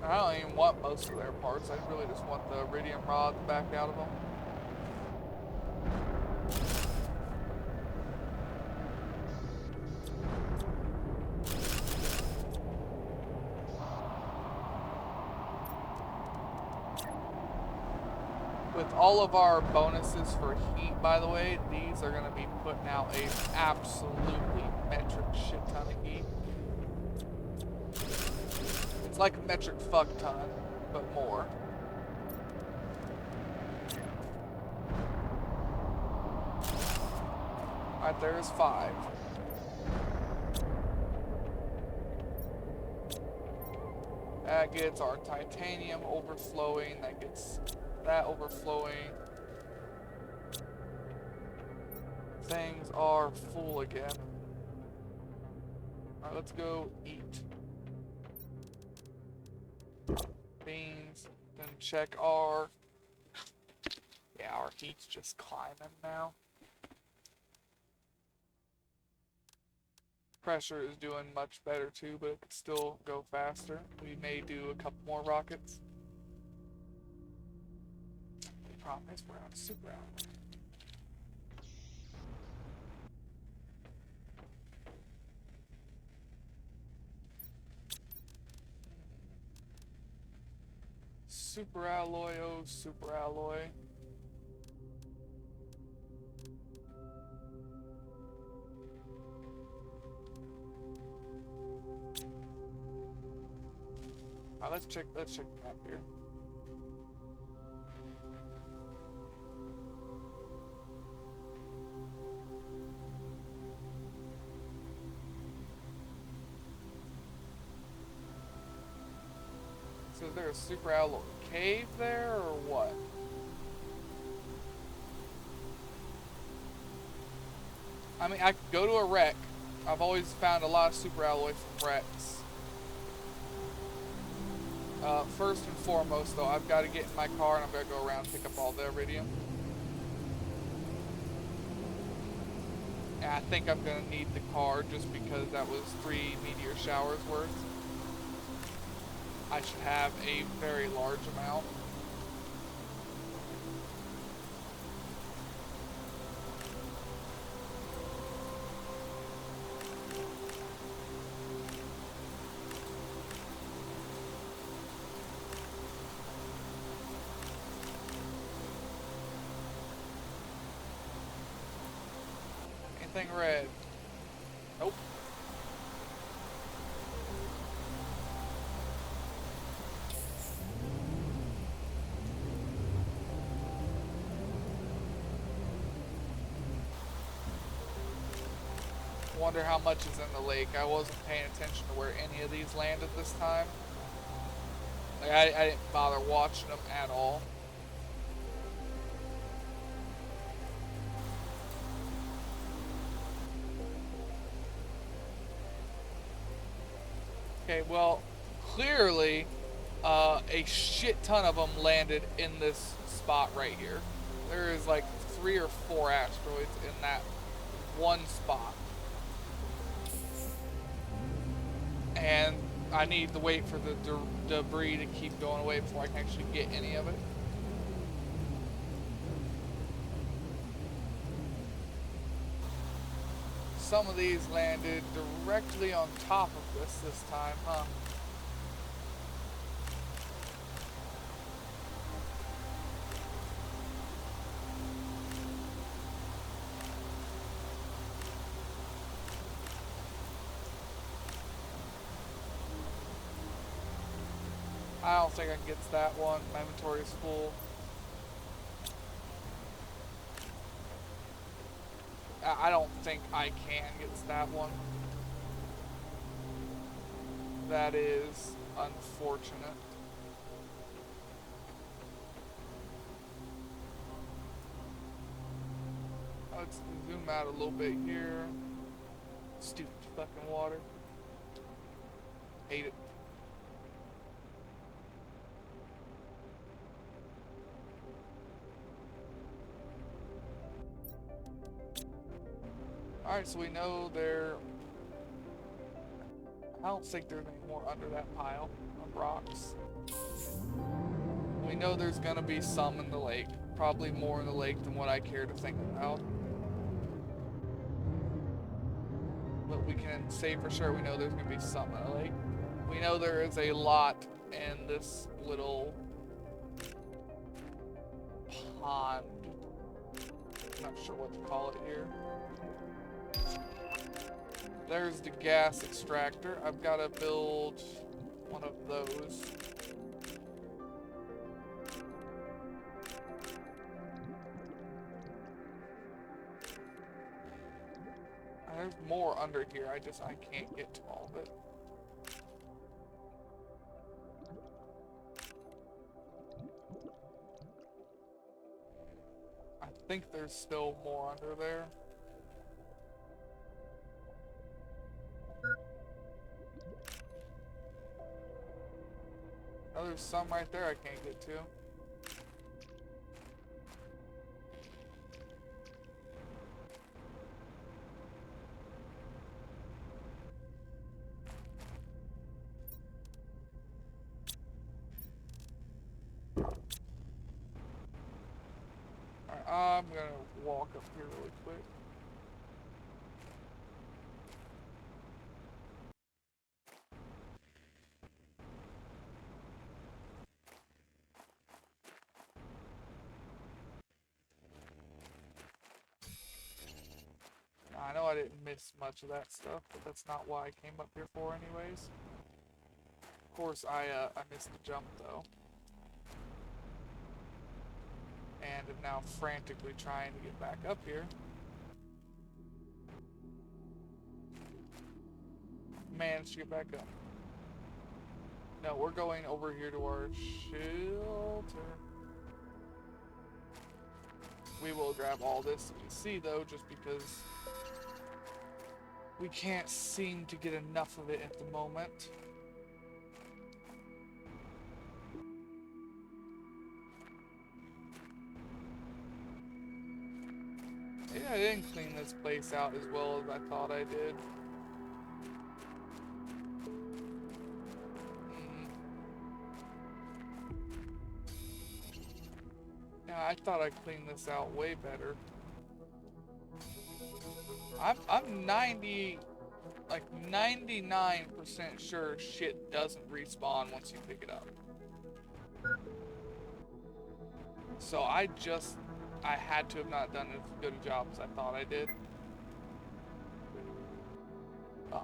I don't even want most of their parts. I really just want the iridium rods back out of them. With all of our bonuses for heat, by the way, these are going to be putting out an absolutely metric shit ton of heat. Like a metric fuck ton, but more. Alright, there's 5. That gets our titanium overflowing, that gets that overflowing. Things are full again. Alright, let's go eat. Beans, then check our, yeah, our heat's just climbing now. Pressure is doing much better too, but it could still go faster. We may do a couple more rockets. The problem is we're on super out. Super alloy, oh, super alloy. Alright, let's check the map here. So is there a super alloy cave there, or what? I mean, I could go to a wreck. I've always found a lot of super alloy from wrecks. First and foremost, though, I've got to get in my car and I'm going to go around and pick up all the iridium. And I think I'm going to need the car just because that was 3 meteor showers worth. I should have a very large amount. anything red. Nope. Wonder how much is in the lake. I wasn't paying attention to where any of these landed this time. Like, I didn't bother watching them at all. Okay, well, clearly, a shit ton of them landed in this spot right here. There is like 3 or 4 asteroids in that one spot. And I need to wait for the debris to keep going away before I can actually get any of it. Some of these landed directly on top of this time, huh? I don't think I can get to that one. My inventory is full. I don't think I can get to that one. That is unfortunate. Let's zoom out a little bit here. Stupid fucking water. Hate it. Alright, so we know there... I don't think there's any more under that pile of rocks. We know there's gonna be some in the lake. Probably more in the lake than what I care to think about. But we can say for sure we know there's gonna be some in the lake. We know there is a lot in this little pond. Not sure what to call it here. There's the gas extractor. I've got to build one of those. There's more under here. I can't get to all of it. I think there's still more under there. Oh, there's some right there I can't get to. Alright, I'm gonna walk up here really quick. I know I didn't miss much of that stuff, but that's not why I came up here for anyways. Of course, I missed the jump though. And am now frantically trying to get back up here. Managed to get back up. No, we're going over here to our shelter. We will grab all this we see though, just because we can't seem to get enough of it at the moment. Maybe I didn't clean this place out as well as I thought I did. Yeah, I thought I cleaned this out way better. I'm 99% sure shit doesn't respawn once you pick it up. So I had to have not done as good a job as I thought I did.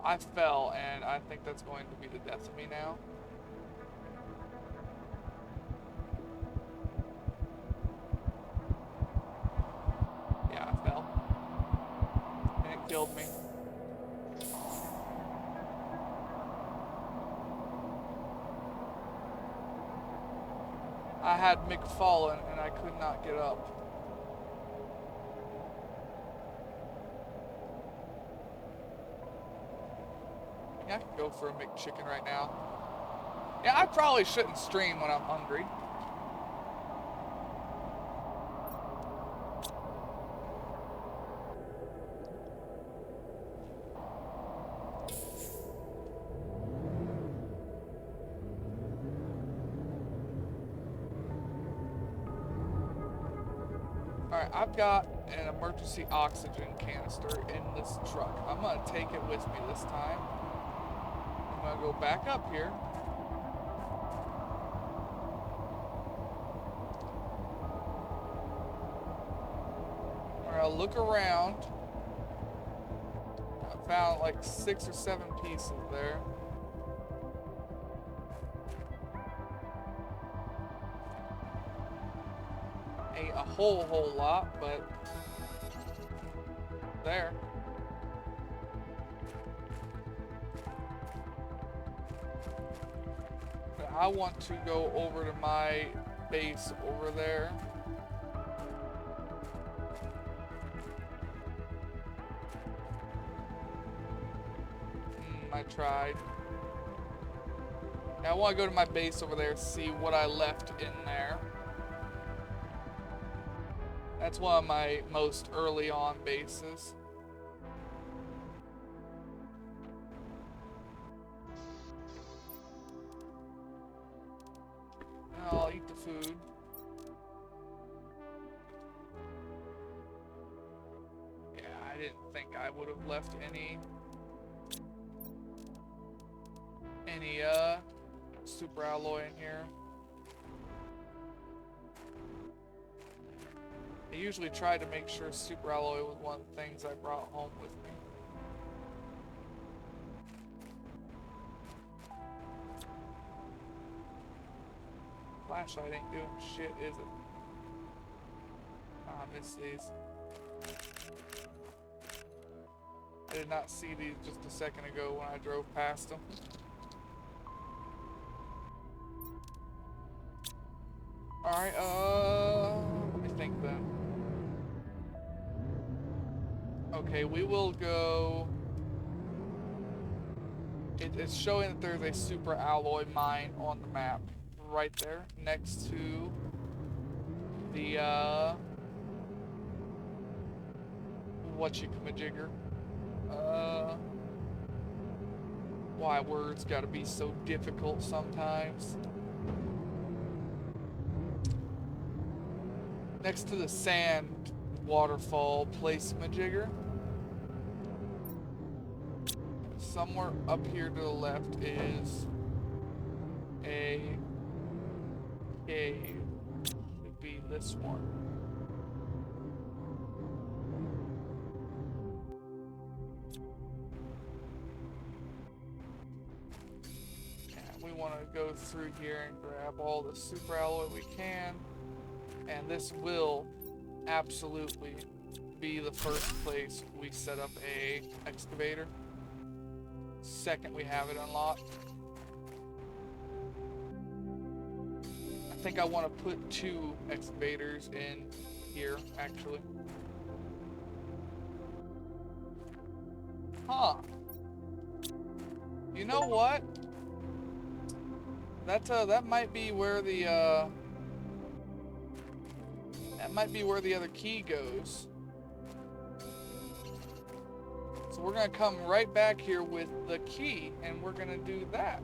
I fell, and I think that's going to be the death of me now. Yeah, I fell. And it killed me. I had McFallen, and I could not get up. Yeah, I could go for a McChicken right now. Yeah, I probably shouldn't stream when I'm hungry. Alright, I've got an emergency oxygen canister in this truck. I'm gonna take it with me this time. I'm gonna go back up here. I'm gonna look around. I found like 6 or 7 pieces there. Ain't a whole lot, but there. But I want to go over to my base over there. I tried. Now I want to go to my base over there, see what I left in there. That's one of my most early on bases. I'll eat the food. Yeah, I didn't think I would have left any super alloy in here. I usually try to make sure super alloy was one of the things I brought home with me. Flashlight ain't doing shit, is it? I miss these. I did not see these just a second ago when I drove past them. Alright, let me think then. Okay, we will go... It's showing that there's a super alloy mine on the map. Right there, next to the, whatchamajigger. Why words gotta be so difficult sometimes. Next to the sand waterfall placemajigger. Somewhere up here to the left is a cave. Should be this one. And we want to go through here and grab all the super alloy we can. And this will absolutely be the first place we set up a excavator. Second we have it unlocked. I think I want to put 2 excavators in here, actually. Huh. You know what? That might be where the other key goes. So we're gonna come right back here with the key, and we're gonna do that.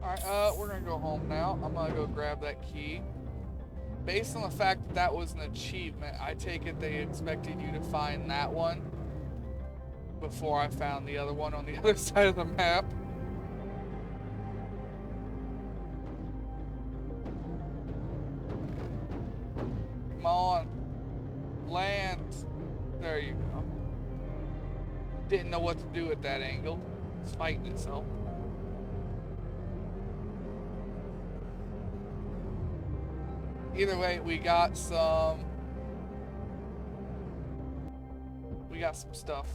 Alright, we're gonna go home now. I'm gonna go grab that key. based on the fact that that was an achievement, I take it they expected you to find that one before I found the other one on the other side of the map. Come on. Land. There you go. Didn't know what to do at that angle. It's fighting itself. Either way, we got some stuff.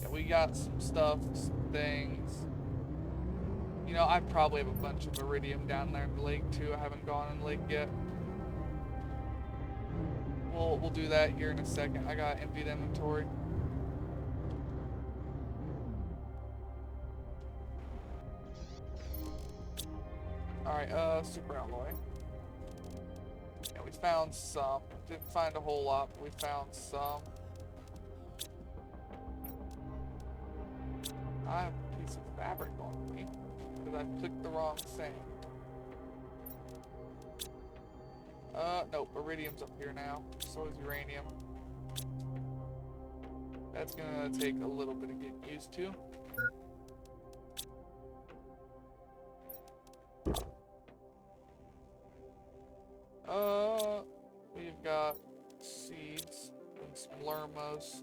Yeah, we got some stuff, some things. You know, I probably have a bunch of iridium down there in the lake too. I haven't gone in the lake yet. We'll do that here in a second. I gotta empty the inventory. Alright, super alloy. Yeah, we found some. Didn't find a whole lot, but we found some. I have a piece of fabric on me because I clicked the wrong thing. Nope, iridium's up here now. So is uranium. That's gonna take a little bit of getting used to. We've got seeds and some lermos.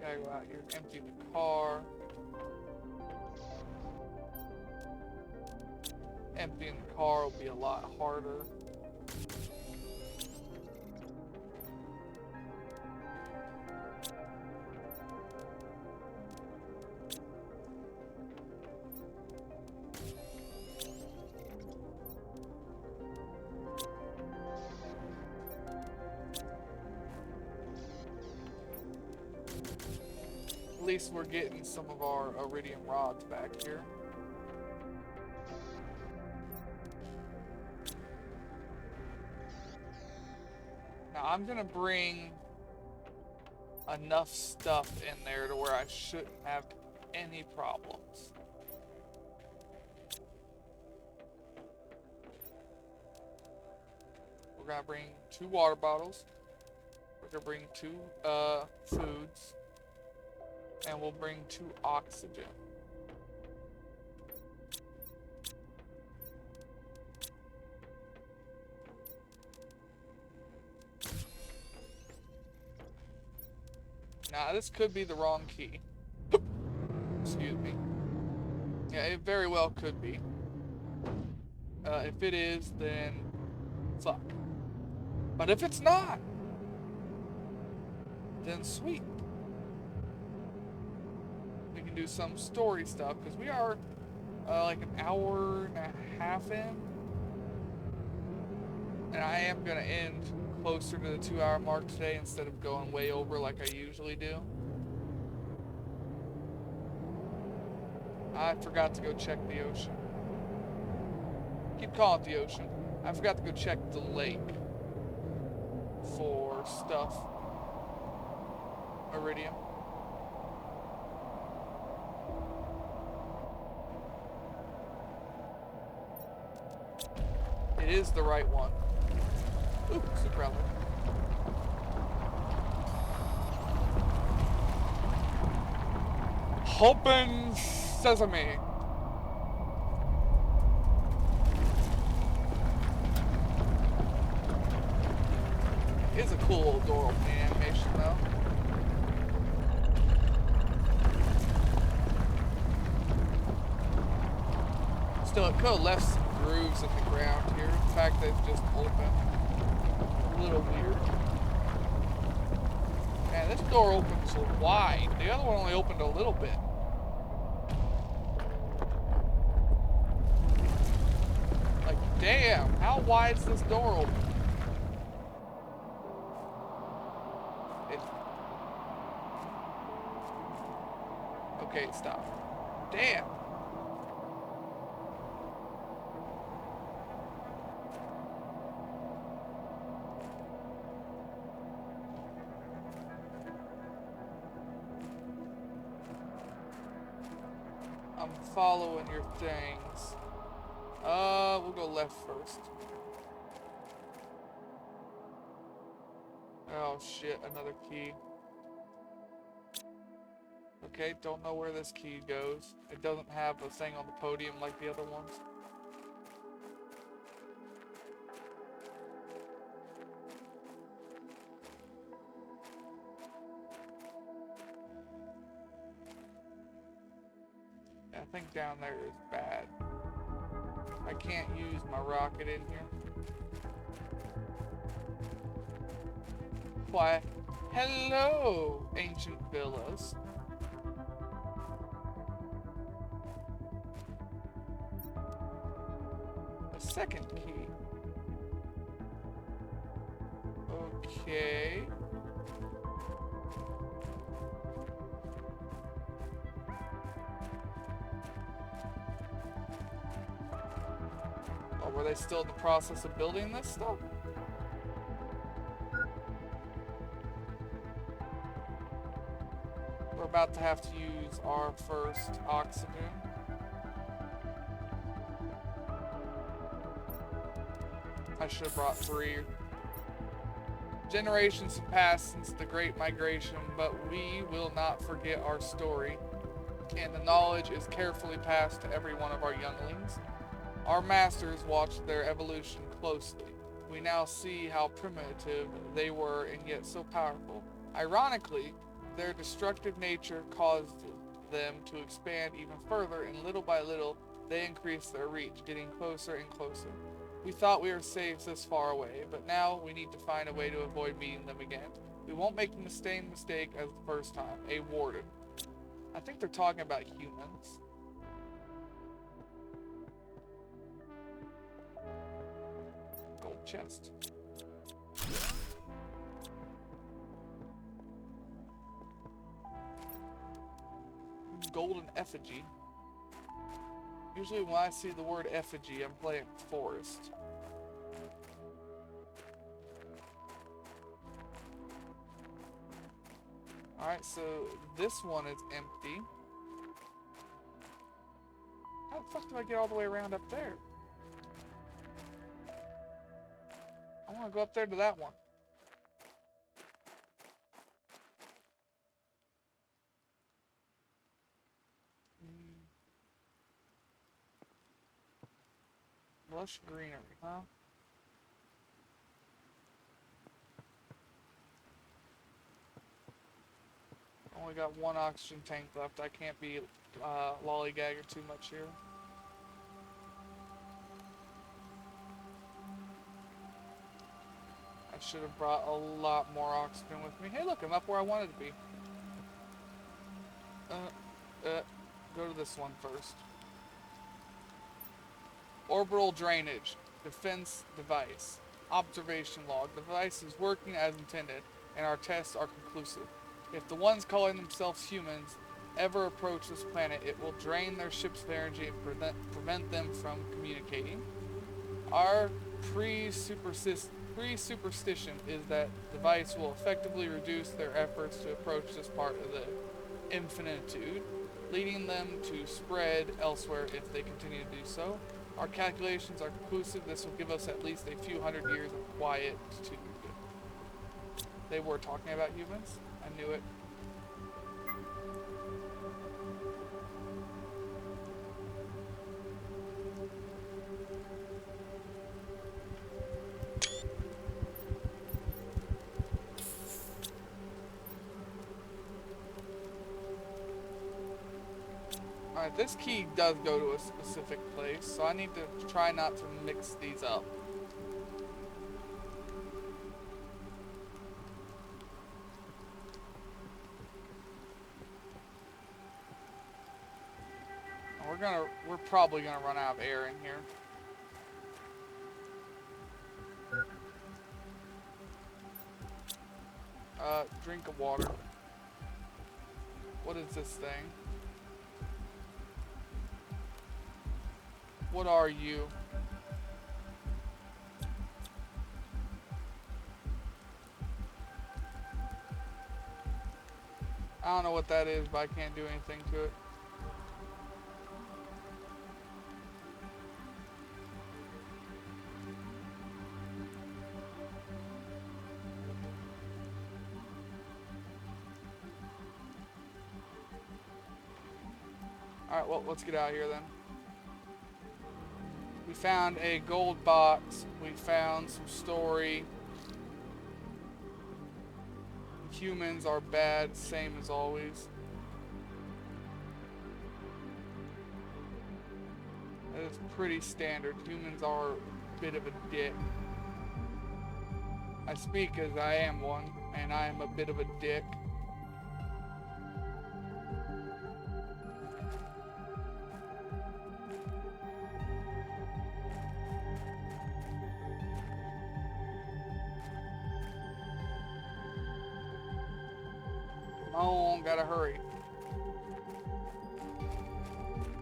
Gotta go out here and empty the car. Emptying the car will be a lot harder. At least we're getting some of our iridium rods back here. Now I'm gonna bring enough stuff in there to where I shouldn't have any problems. We're gonna bring 2 water bottles. We're gonna bring 2 foods. And we'll bring 2 oxygen. Now, this could be the wrong key. Excuse me. Yeah, it very well could be. If it is, then fuck. But if it's not, then sweet. We can do some story stuff, because we are like an hour and a half in. And I am going to end closer to the 2-hour mark today instead of going way over like I usually do. I forgot to go check the ocean. Keep calling it the ocean. I forgot to go check the lake for stuff. Iridium. It is the right one. Ooh, super alloy. Open sesame. It's a cool little door opening animation though. Still, it could have left some grooves in the ground here. The fact that it's just open. A little weird. Man, this door opens wide. The other one only opened a little bit. Like, damn, how wide is this door open? Okay, stop. Damn. I'm following your things. We'll go left first. Oh shit, another key. Okay, don't know where this key goes. It doesn't have a thing on the podium like the other ones. I think down there is bad. I can't use my rocket in here. Why, hello, ancient villas. A second key. Okay. Oh, were they still in the process of building this stuff? We're about to have to use our first oxygen. I should have brought 3. Generations have passed since the Great Migration, but we will not forget our story, and the knowledge is carefully passed to every one of our younglings. Our masters watched their evolution closely. We now see how primitive they were and yet so powerful. Ironically, their destructive nature caused them to expand even further, and little by little, they increased their reach, getting closer and closer. We thought we were safe this far away, but now we need to find a way to avoid meeting them again. We won't make the same mistake as the first time. A warden. I think they're talking about humans. Gold chest. Golden effigy. Usually when I see the word effigy, I'm playing forest. Alright, so this one is empty. How the fuck do I get all the way around up there? I want to go up there to that one. Lush greenery, huh? Only got 1 oxygen tank left. I can't be lollygagging too much here. I should have brought a lot more oxygen with me. Hey, look, I'm up where I wanted to be. Go to this one first. Orbital drainage. Defense device. Observation log. The device is working as intended, and our tests are conclusive. If the ones calling themselves humans ever approach this planet, it will drain their ships of energy and prevent them from communicating. Our pre-superstition is that the device will effectively reduce their efforts to approach this part of the infinitude, leading them to spread elsewhere if they continue to do so. Our calculations are conclusive. This will give us at least a few hundred years of quietude. They were talking about humans. I knew it. Alright, this key does go to a specific place, so I need to try not to mix these up. We're probably gonna run out of air in here. Drink of water. What is this thing? What are you? I don't know what that is, but I can't do anything to it. Alright, well, let's get out of here then. We found a gold box. We found some story. Humans are bad, same as always. That is pretty standard. Humans are a bit of a dick. I speak as I am one, and I am a bit of a dick. Come on, gotta hurry.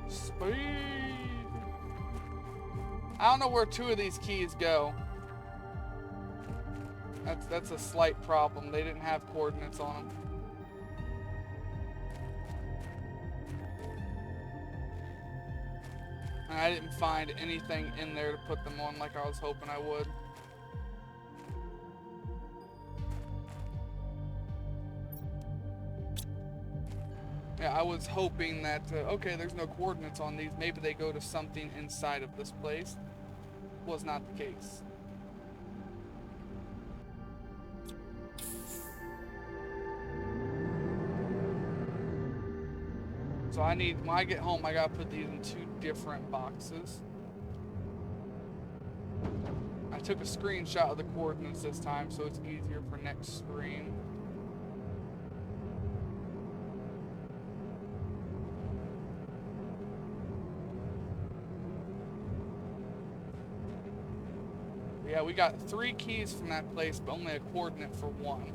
Speed! I don't know where two of these keys go. That's a slight problem. They didn't have coordinates on them. And I didn't find anything in there to put them on like I was hoping I would. Yeah, I was hoping that, okay, there's no coordinates on these. Maybe they go to something inside of this place. Was not the case. So when I get home, I gotta put these in 2 different boxes. I took a screenshot of the coordinates this time, so it's easier for next screen. Yeah, we got 3 keys from that place, but only a coordinate for 1.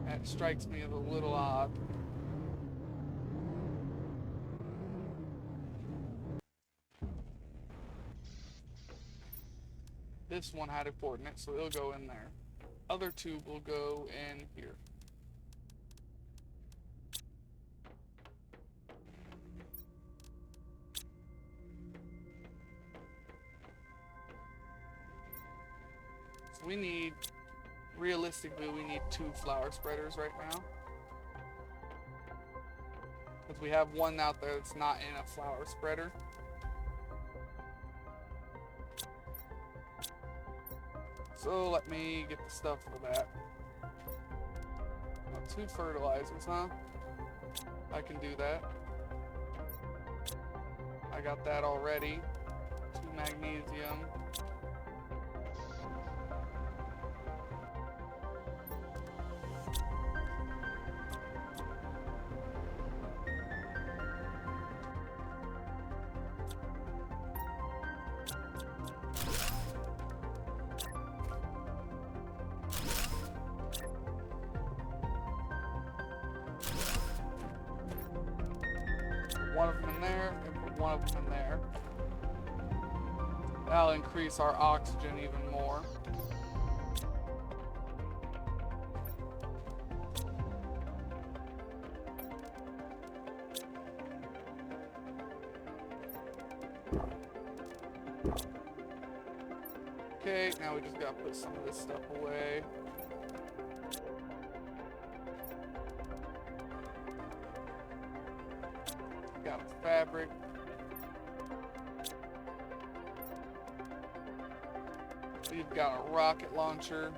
That strikes me as a little odd. This one had a coordinate, so it'll go in there. Other 2 will go in here. So realistically, we need 2 flower spreaders right now. Because we have one out there that's not in a flower spreader. So let me get the stuff for that. Oh, 2 fertilizers, huh? I can do that. I got that already. 2 magnesium. One of them in there, and put one of them in there. That'll increase our oxygen even more. Okay, now we just gotta put some of this stuff away. Got a fabric. We've got a rocket launcher.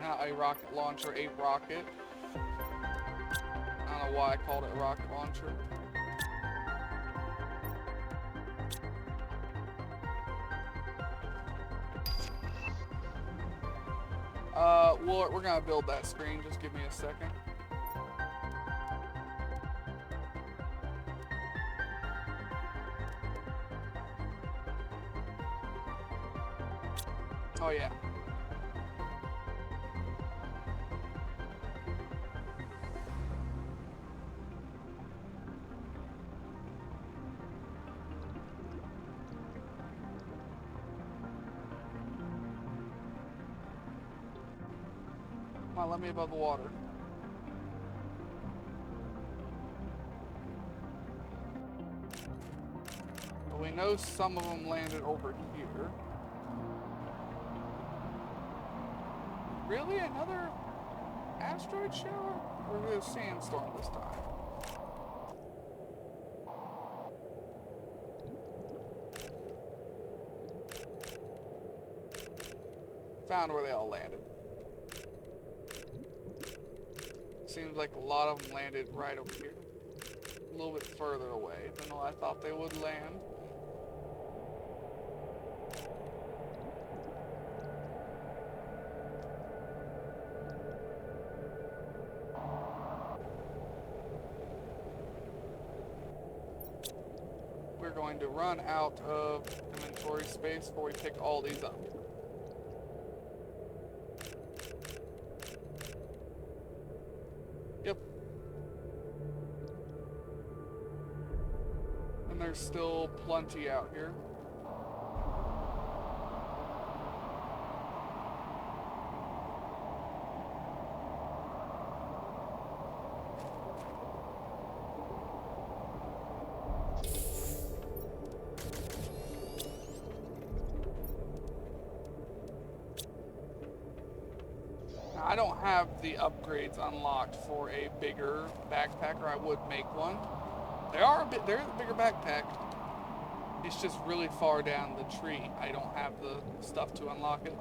Not a rocket launcher, a rocket. I don't know why I called it a rocket launcher. Well, we're gonna build that screen. Just give me a second. Oh yeah. Come on, let me above the water. Well, we know some of them landed over here. Really? Another asteroid shower? Or is it a sandstorm this time? Found where they all landed. Seems like a lot of them landed right over here. A little bit further away than I thought they would land. We're going to run out of inventory space before we pick all these up. Yep. And there's still plenty out here. I don't have the upgrades unlocked for a bigger backpack, or I would make one. There's a bigger backpack. It's just really far down the tree. I don't have the stuff to unlock it.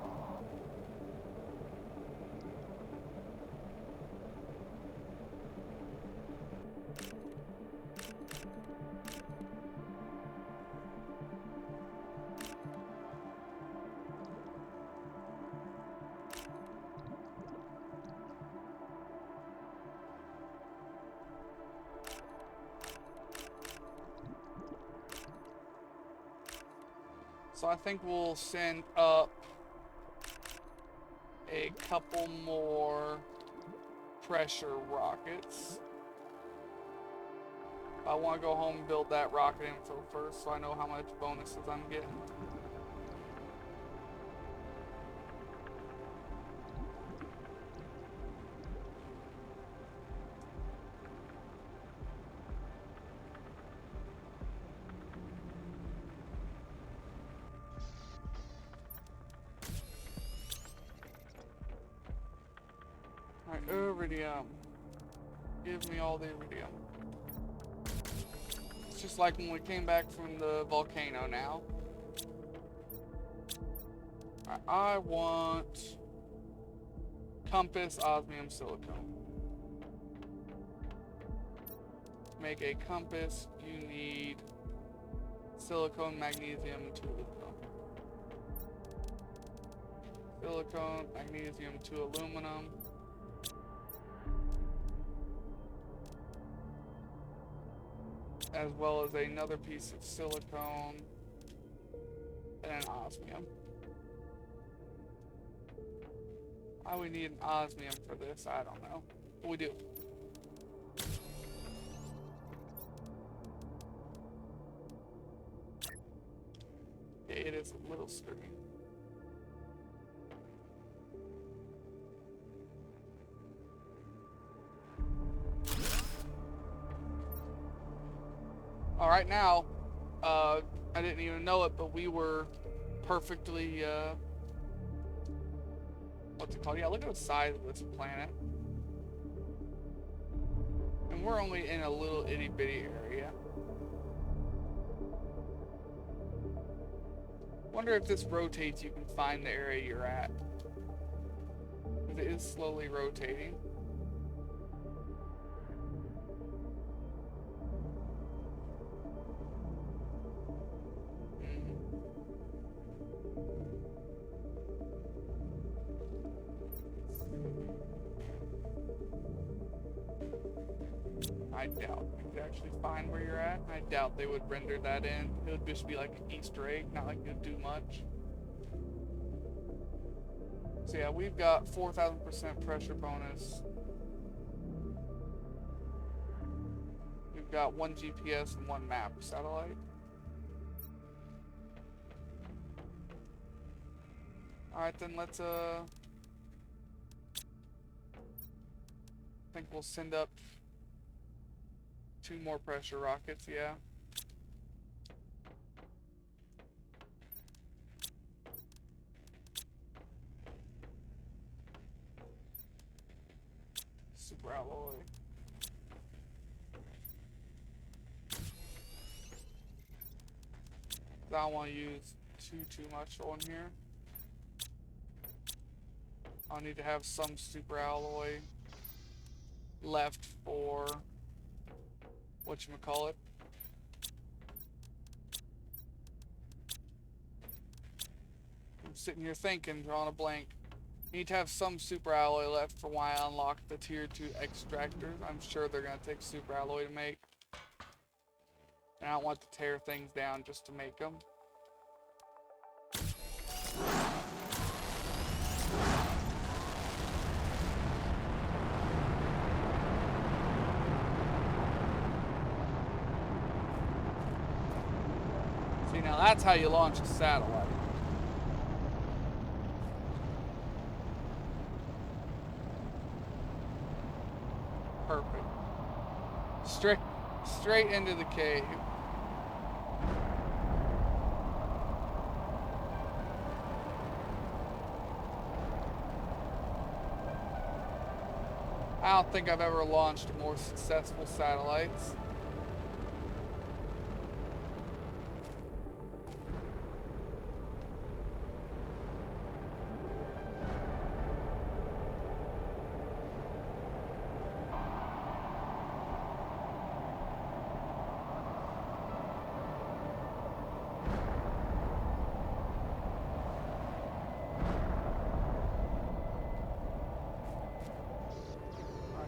So I think we'll send up a couple more pressure rockets. I want to go home and build that rocket info first so I know how much bonuses I'm getting. Alright, iridium. Give me all the iridium. It's just like when we came back from the volcano now. I want compass, osmium, silicone. To make a compass, you need silicone, magnesium, and 2 aluminum. Silicone, magnesium, 2 aluminum. As well as another piece of silicone and an osmium. Why we need an osmium for this, I don't know. But we do. Yeah, it is a little sturdy. All right, now, I didn't even know it, but we were perfectly, what's it called? Yeah, look at the size of this planet. And we're only in a little itty bitty area. Wonder if this rotates, you can find the area you're at. Because it is slowly rotating. I doubt you could actually find where you're at. I doubt they would render that in. It would just be like an Easter egg, not like it'd do much. So yeah, we've got 4,000% pressure bonus. We've got 1 GPS and 1 map satellite. Alright, then let's I think we'll send up 2 more pressure rockets, yeah. Super alloy. I don't want to use too much on here. I'll need to have some super alloy left for whatchamacallit. I'm sitting here thinking, drawing a blank. Need to have some super alloy left for when I unlock the tier 2 extractors. I'm sure they're going to take super alloy to make. And I don't want to tear things down just to make them. See, now that's how you launch a satellite. Perfect. Straight into the cave. I don't think I've ever launched more successful satellites.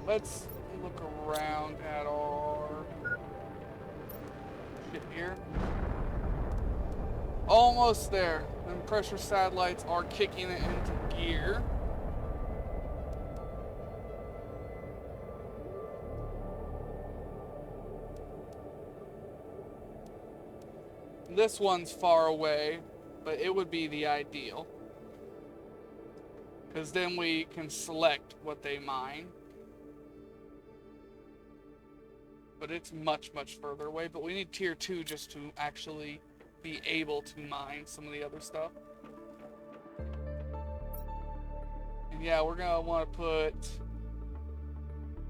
Let's look around at our shit here. Almost there. Them pressure satellites are kicking it into gear. This one's far away, but it would be the ideal. Because then we can select what they mine. But it's much, much further away. But we need tier 2 just to actually be able to mine some of the other stuff. And yeah, we're going to want to put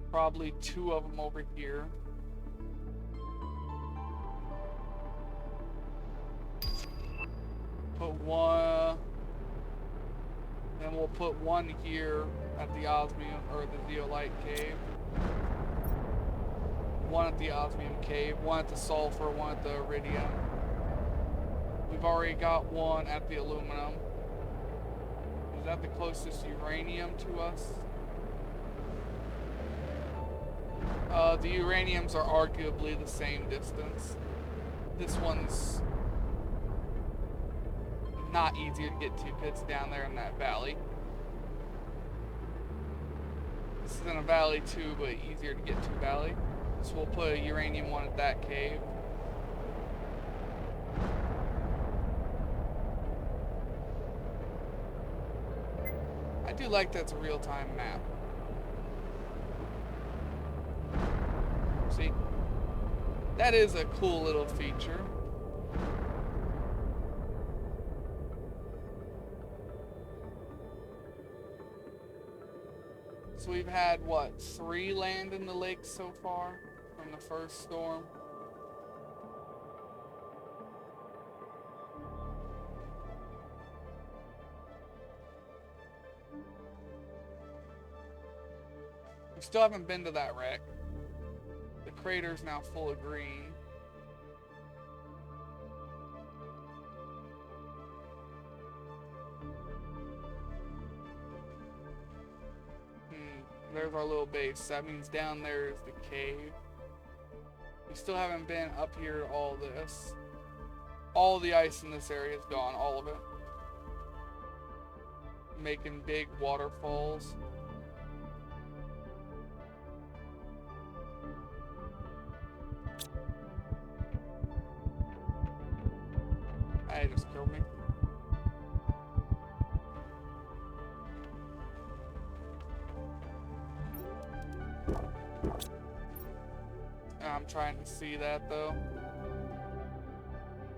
probably 2 of them over here. Put 1... Then we'll put 1 here at the Osmium, or the Zeolite Cave. 1 at the Osmium Cave, 1 at the Sulfur, 1 at the Iridium. We've already got 1 at the Aluminum. Is that the closest uranium to us? The uraniums are arguably the same distance. This one's not easier to get to because it's down there in that valley. This is in a valley too, but easier to get to valley. So we'll put a uranium one at that cave. I do like that's a real-time map. See? That is a cool little feature. So we've had, what, 3 land in the lake so far from the first storm? We still haven't been to that wreck. The crater's now full of green. There's our little base. That means down there is the cave. We still haven't been up here to all this. All the ice in this area is gone, all of it. Making big waterfalls. It just killed me. I'm trying to see that though.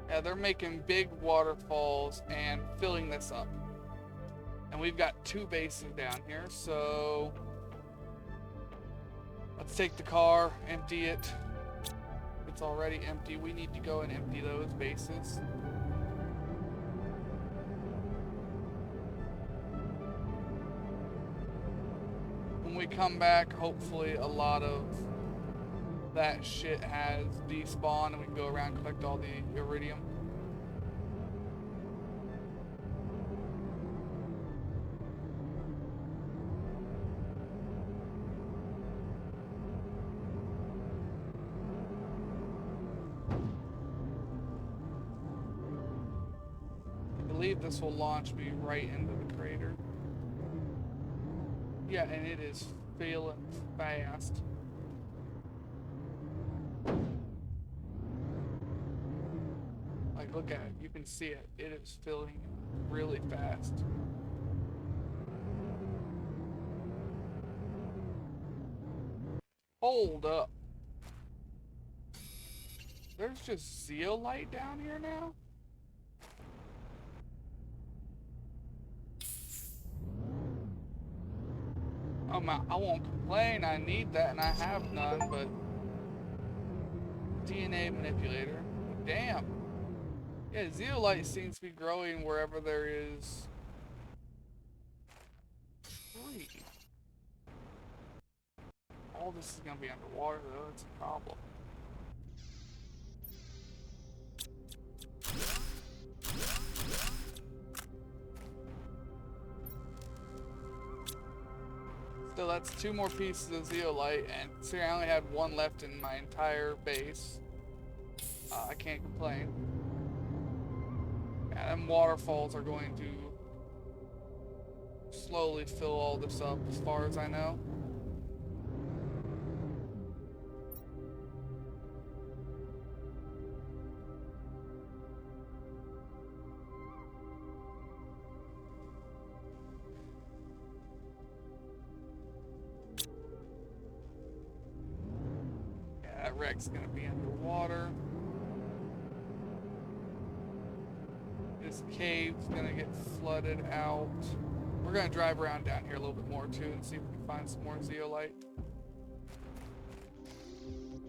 Yeah, they're making big waterfalls and filling this up. And we've got 2 bases down here, so let's take the car, empty it. It's already empty. We need to go and empty those bases. come back, hopefully a lot of that shit has despawned and we can go around and collect all the iridium. I believe this will launch me right into the crater. Yeah, and it is feeling fast. Like, look at it. You can see it. It is filling really fast. Hold up. There's just zeolite down here now? I won't complain. I need that and I have none, but DNA manipulator. Damn. Yeah, zeolite seems to be growing wherever there is tree. All this is gonna be underwater though, it's a problem. So that's 2 more pieces of zeolite, and see, I only had 1 left in my entire base. I can't complain. Yeah, them waterfalls are going to slowly fill all this up, as far as I know. That wreck's gonna be underwater. This cave's gonna get flooded out. We're gonna drive around down here a little bit more too and see if we can find some more zeolite.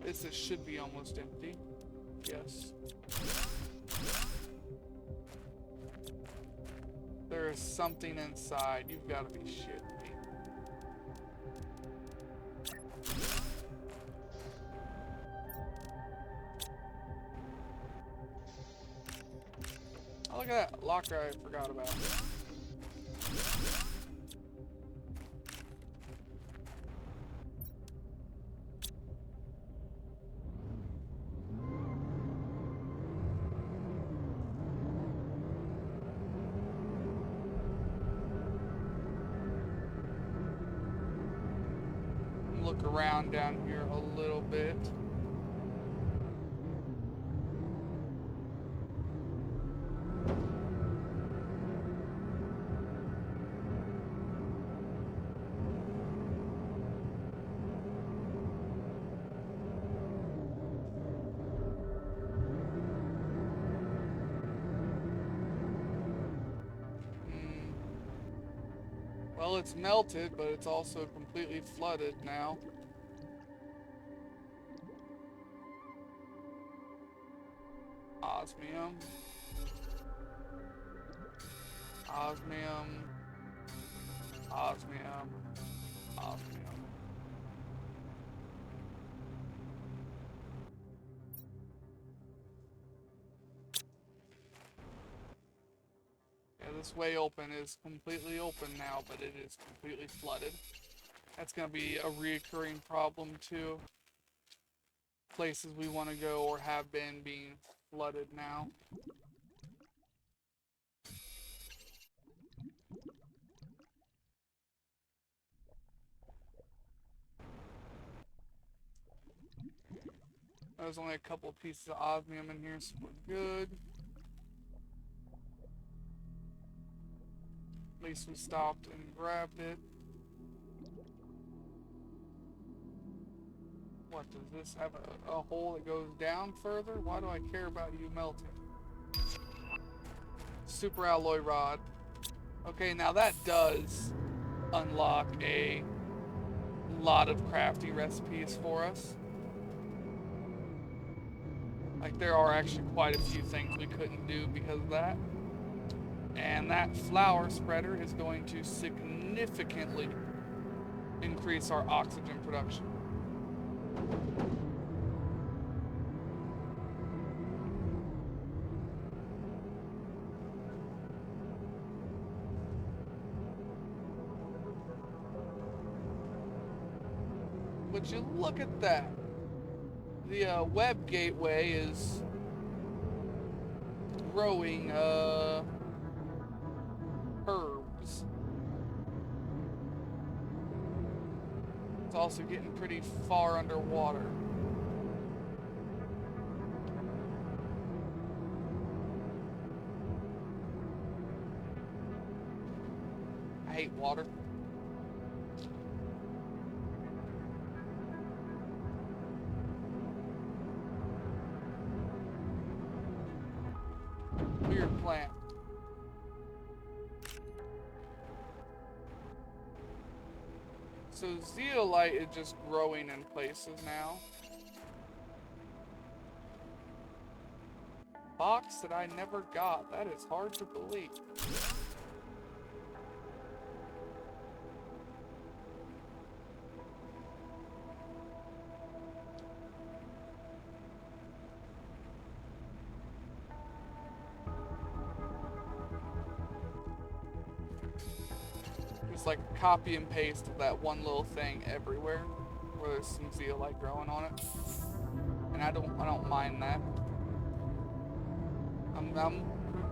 This should be almost empty. Yes. There is something inside. You've got to be shitting me. Oh, look at that locker I forgot about. Look around down here a little bit. Well, it's melted, but it's also completely flooded now. Osmium. Osmium. Osmium. Osmium. Yeah, this way open is completely open now, but it is completely flooded. That's going to be a reoccurring problem too. Places we want to go or have been being flooded now. There's only a couple pieces of osmium in here, so we're good. At least we stopped and grabbed it. What, does this have a hole that goes down further? Why do I care about you melting? Super alloy rod. Okay, now that does unlock a lot of crafting recipes for us. Like, there are actually quite a few things we couldn't do because of that. And that flower spreader is going to significantly increase our oxygen production. Would you look at that? The web gateway is growing herbs. It's also getting pretty far underwater. I hate water. Weird plant. So zeolite is just growing in places now. Box that I never got. That is hard to believe. Just like copy and paste of that one little thing everywhere where there's some zeolite growing on it. And I don't mind that. I'm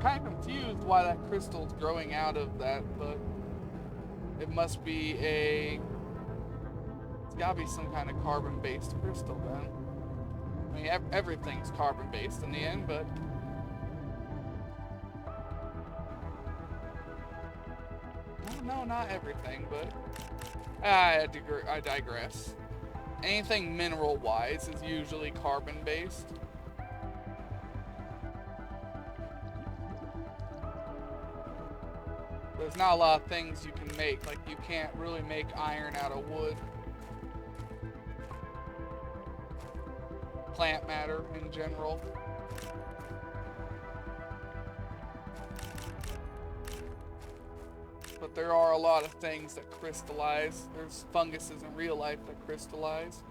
kind of confused why that crystal's growing out of that, but it must be it's gotta be some kind of carbon-based crystal then. I mean, everything's carbon-based in the end, but no, not everything, but I digress. Anything mineral-wise is usually carbon-based. There's not a lot of things you can make. Like, you can't really make iron out of wood. Plant matter in general. But there are a lot of things that crystallize. There's funguses in real life that crystallize.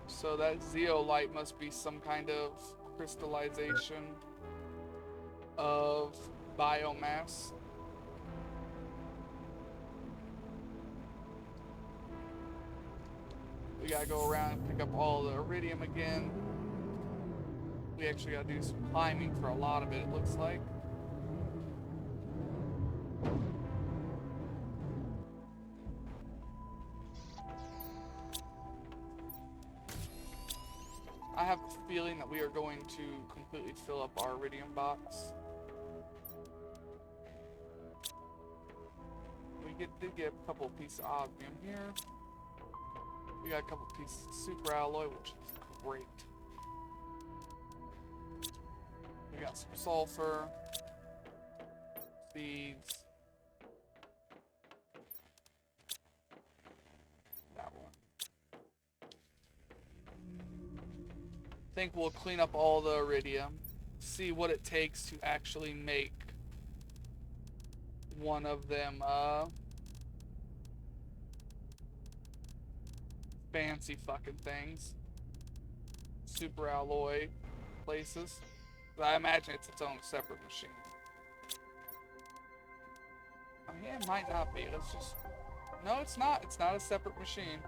So that zeolite must be some kind of crystallization of biomass. We gotta go around and pick up all the iridium again. We actually gotta do some climbing for a lot of it, it looks like. I have a feeling that we are going to completely fill up our iridium box. We did get a couple pieces of osmium here. We got a couple pieces of super alloy, which is great. We got some sulfur, seeds. That one. I think we'll clean up all the iridium, see what it takes to actually make one of them fancy fucking things. Super alloy places. I imagine it's its own separate machine. I mean, it might not be. Let's just... No, it's not. It's not a separate machine.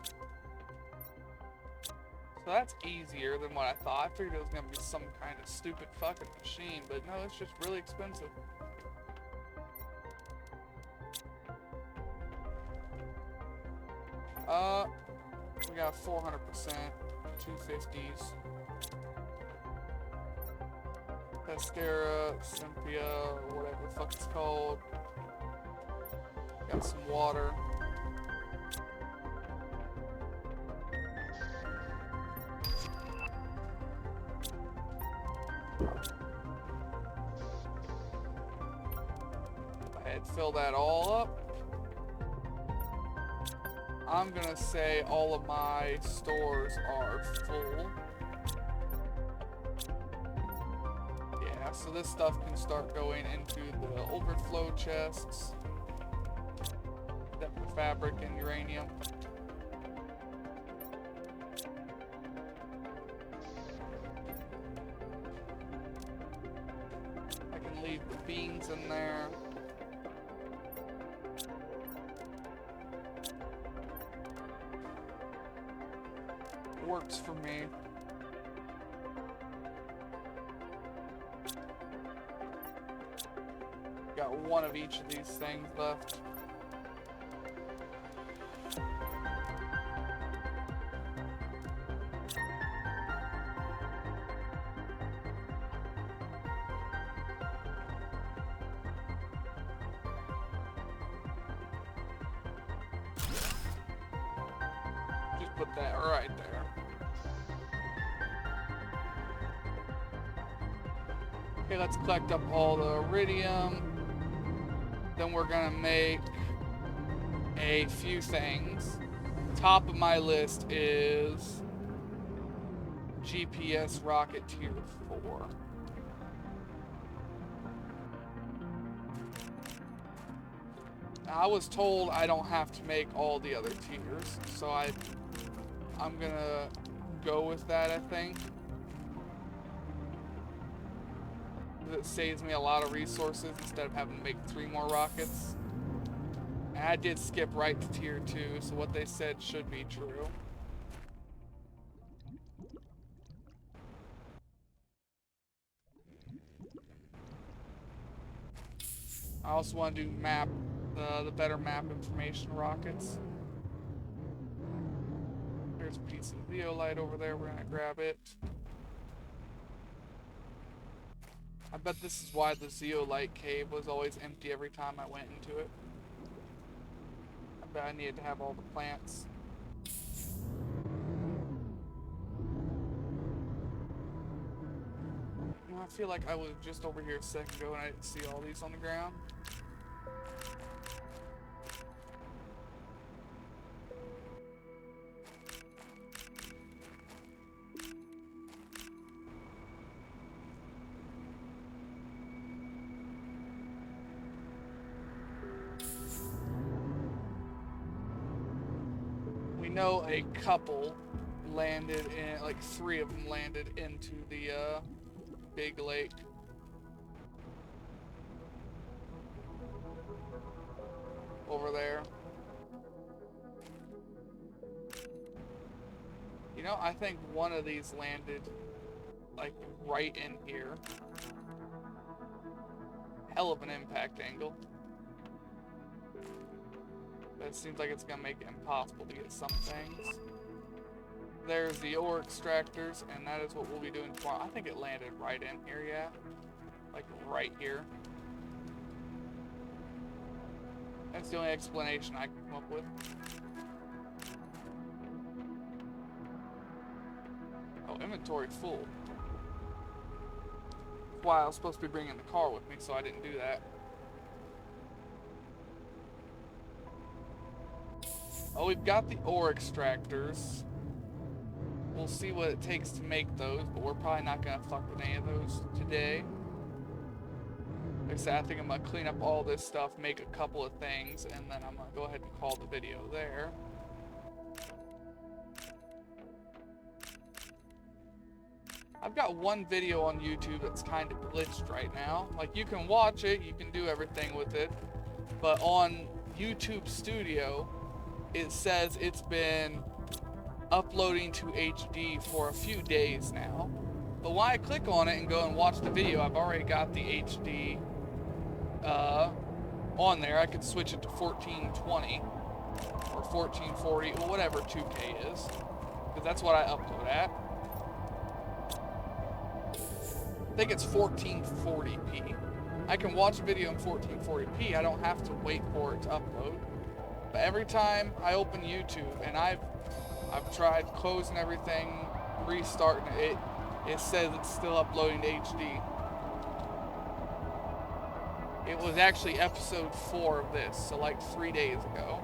So that's easier than what I thought. I figured it was going to be some kind of stupid fucking machine, but no, it's just really expensive. We got 400%, 250s. Pestera, Cynthia, or whatever the fuck it's called. Got some water. Go ahead, fill that all up. I'm gonna say all of my stores are full. Yeah, so this stuff can start going into the overflow chests. fabric and uranium. I can leave the beans in there. Works for me. Got one of each of these things left. Just put that right there. Okay, let's collect up all the iridium. Then we're gonna make a few things. Top of my list is GPS rocket tier 4. Now, I was told I don't have to make all the other tiers, so I'm gonna go with that, I think. It saves me a lot of resources instead of having to make 3 more rockets. And I did skip right to tier 2, so what they said should be true. I also want to do the better map information rockets. There's a piece of zeolite over there, we're gonna grab it. I bet this is why the zeolite cave was always empty every time I went into it. I bet I needed to have all the plants. You know, I feel like I was just over here a second ago and I didn't see all these on the ground. We know a couple landed in, like 3 of them landed into the big lake. Over there. You know, I think one of these landed like right in here. Hell of an impact angle. But it seems like it's gonna make it impossible to get some things. There's the ore extractors, and that is what we'll be doing tomorrow. I think it landed right in here, yeah. Like right here. That's the only explanation I can come up with. Oh, inventory full. Why I was supposed to be bringing the car with me, so I didn't do that. Oh, we've got the ore extractors. We'll see what it takes to make those, but we're probably not gonna fuck with any of those today. Like I said, I think I'm gonna clean up all this stuff, make a couple of things, and then I'm gonna go ahead and call the video there. I've got one video on YouTube that's kind of glitched right now. Like, you can watch it, you can do everything with it, but on YouTube Studio, it says it's been uploading to HD for a few days now. But when I click on it and go and watch the video, I've already got the HD on there. I could switch it to 1420 or 1440 or whatever 2K is, because that's what I upload at. I think it's 1440p. I can watch a video in 1440p. I don't have to wait for it to upload. But every time I open YouTube and I've tried closing everything, restarting it, it says it's still uploading to HD. It was actually episode 4 of this, so like 3 days ago.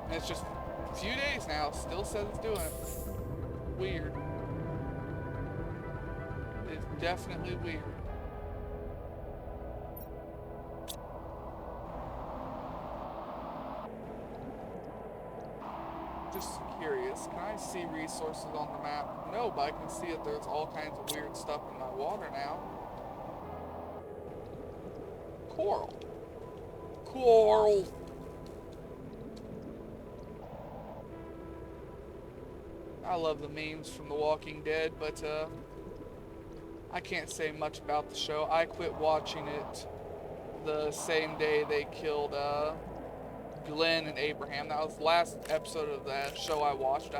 And it's just a few days now, still says it's doing it. Weird. It's definitely weird. curious. Can I see resources on the map? No, but I can see that there's all kinds of weird stuff in my water now. Coral. Coral. I love the memes from The Walking Dead, but I can't say much about the show. I quit watching it the same day they killed Glenn and Abraham. That was the last episode of that show I watched.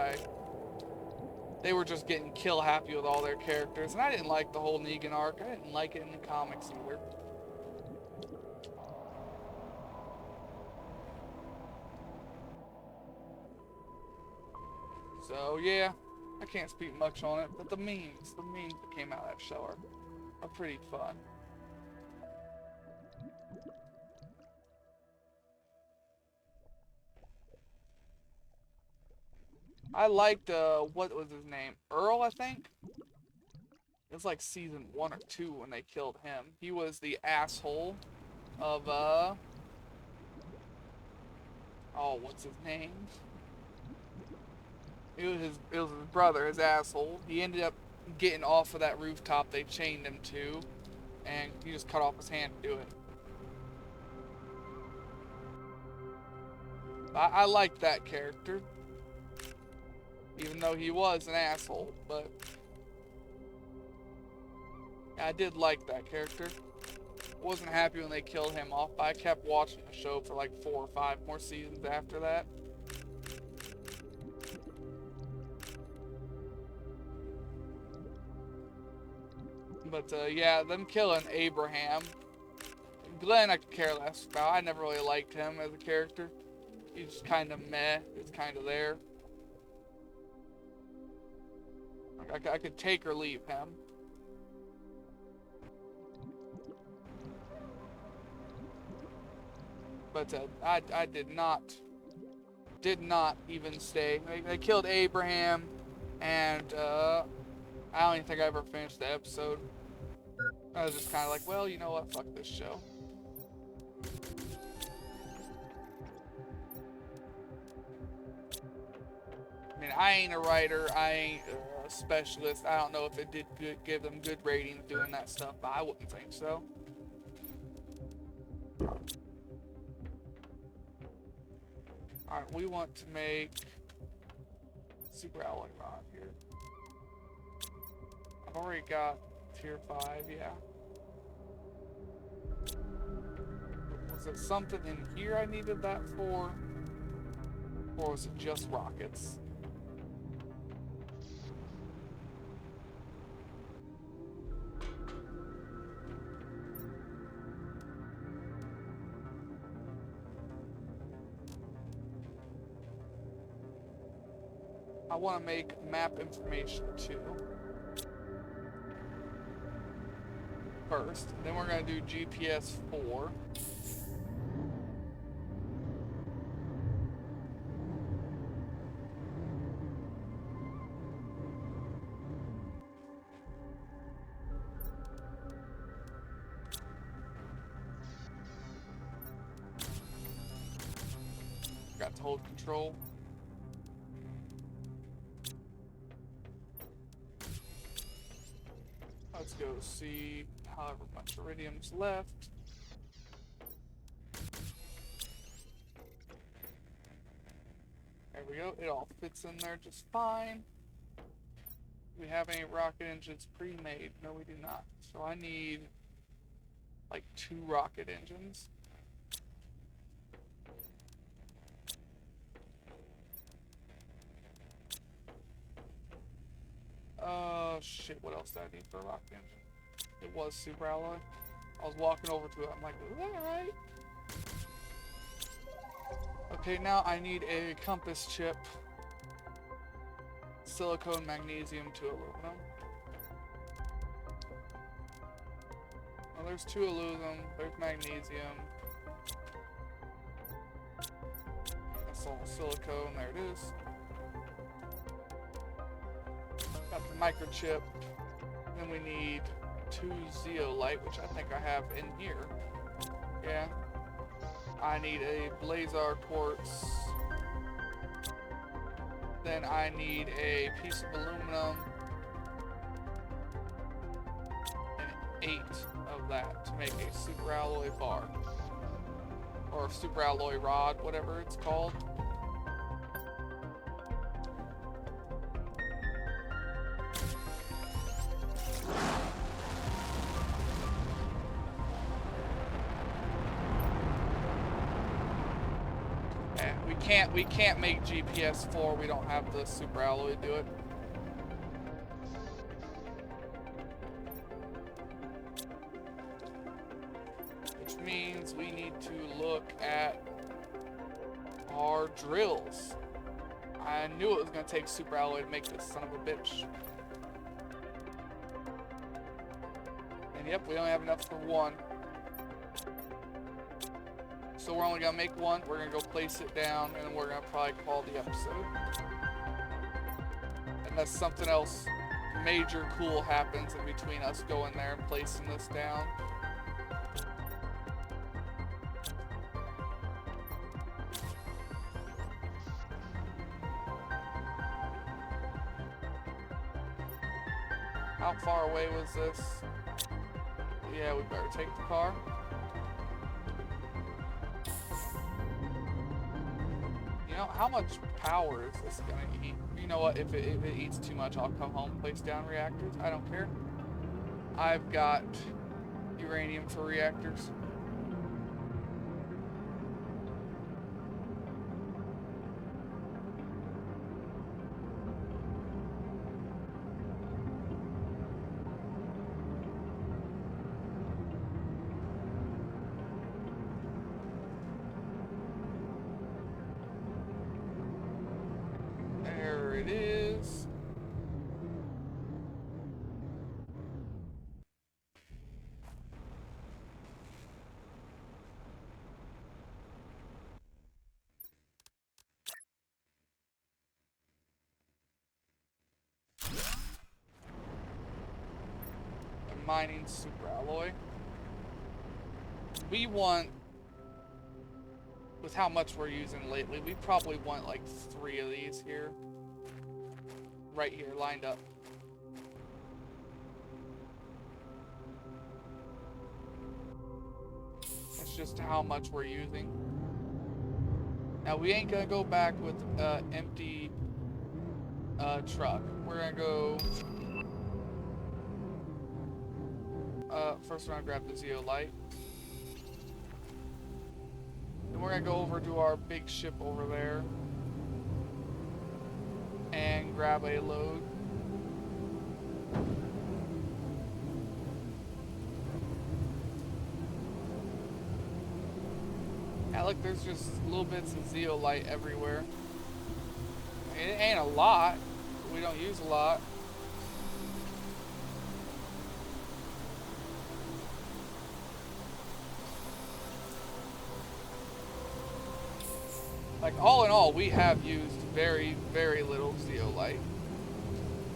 They were just getting kill happy with all their characters, and I didn't like the whole Negan arc. I didn't like it in the comics either. So yeah, I can't speak much on it, but the memes that came out of that show are pretty fun. I liked, what was his name? Earl, I think? It was like season 1 or 2 when they killed him. He was the asshole of, oh, what's his name? It was his brother, his asshole. He ended up getting off of that rooftop they chained him to, and he just cut off his hand to do it. I liked that character, even though he was an asshole, but I did like that character. Wasn't happy when they killed him off, but I kept watching the show for like 4 or 5 more seasons after that. But yeah, them killing Abraham. Glenn I could care less about. I never really liked him as a character. He's just kind of meh. He's kind of there. I could take or leave him. But I did not even stay. They killed Abraham, and I don't even think I ever finished the episode. I was just kind of like, well, you know what, fuck this show. I mean, I ain't a writer, I ain't a specialist. I don't know if it did give them good ratings doing that stuff, but I wouldn't think so. Alright, we want to make super alloy rod here. I've already got tier 5, yeah. Was it something in here I needed that for? Or was it just rockets? I want to make map information too. First, then we're going to do GPS 4. Got to hold control. Let's go see however much iridium's left. There we go. It all fits in there just fine. Do we have any rocket engines pre-made? No, we do not. So I need like 2 rocket engines. Oh shit, what else do I need for a rocket engine? It was super alloy. I was walking over to it, I'm like, is that right? Okay, now I need a compass chip. Silicone, magnesium to aluminum. Well, there's 2 aluminum, there's magnesium. That's all silicone, there it is. Got the microchip. Then we need 2 zeolite, which I think I have in here. Yeah. I need a blazar quartz. Then I need a piece of aluminum and 8 of that to make a super alloy bar. Or super alloy rod, whatever it's called. We can't make GPS 4. We don't have the super alloy to do it. Which means we need to look at our drills. I knew it was going to take super alloy to make this son of a bitch. And yep, we only have enough for one. So we're only gonna make one, we're gonna go place it down, and then we're gonna probably call the episode. Unless something else major cool happens in between us going there and placing this down. How far away was this? Yeah, we better take the car. You know, how much power is this gonna eat? You know what, if it eats too much, I'll come home and place down reactors. I don't care. I've got uranium for reactors. It is. A mining super alloy. We want, with how much we're using lately, we probably want like 3 of these here. Right here, lined up. It's just how much we're using. Now we ain't gonna go back with empty truck. We're gonna go. First we're gonna grab the zeolite. Then we're gonna go over to our big ship over there. And grab a load. Yeah, look, there's just little bits of zeolite everywhere. It ain't a lot. We don't use a lot. Like, all in all, we have used very, very little zeolite.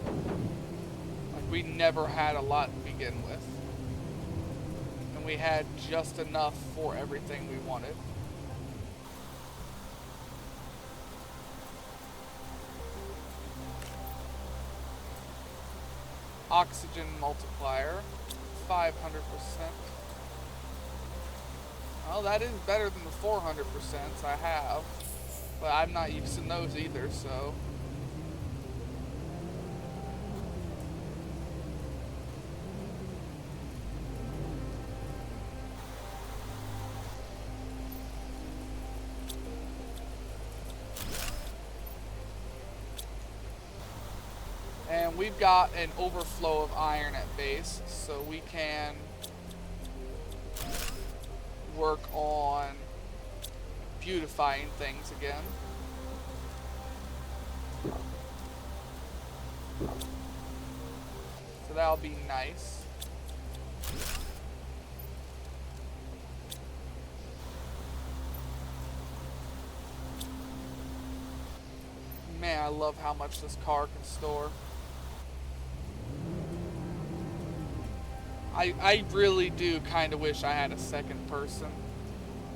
Like, we never had a lot to begin with. And we had just enough for everything we wanted. Oxygen multiplier, 500%. Well, that is better than the 400% I have. But I'm not using those either, so. And we've got an overflow of iron at base, so we can work on beautifying things again. So that'll be nice. Man, I love how much this car can store. I really do kind of wish I had a second person.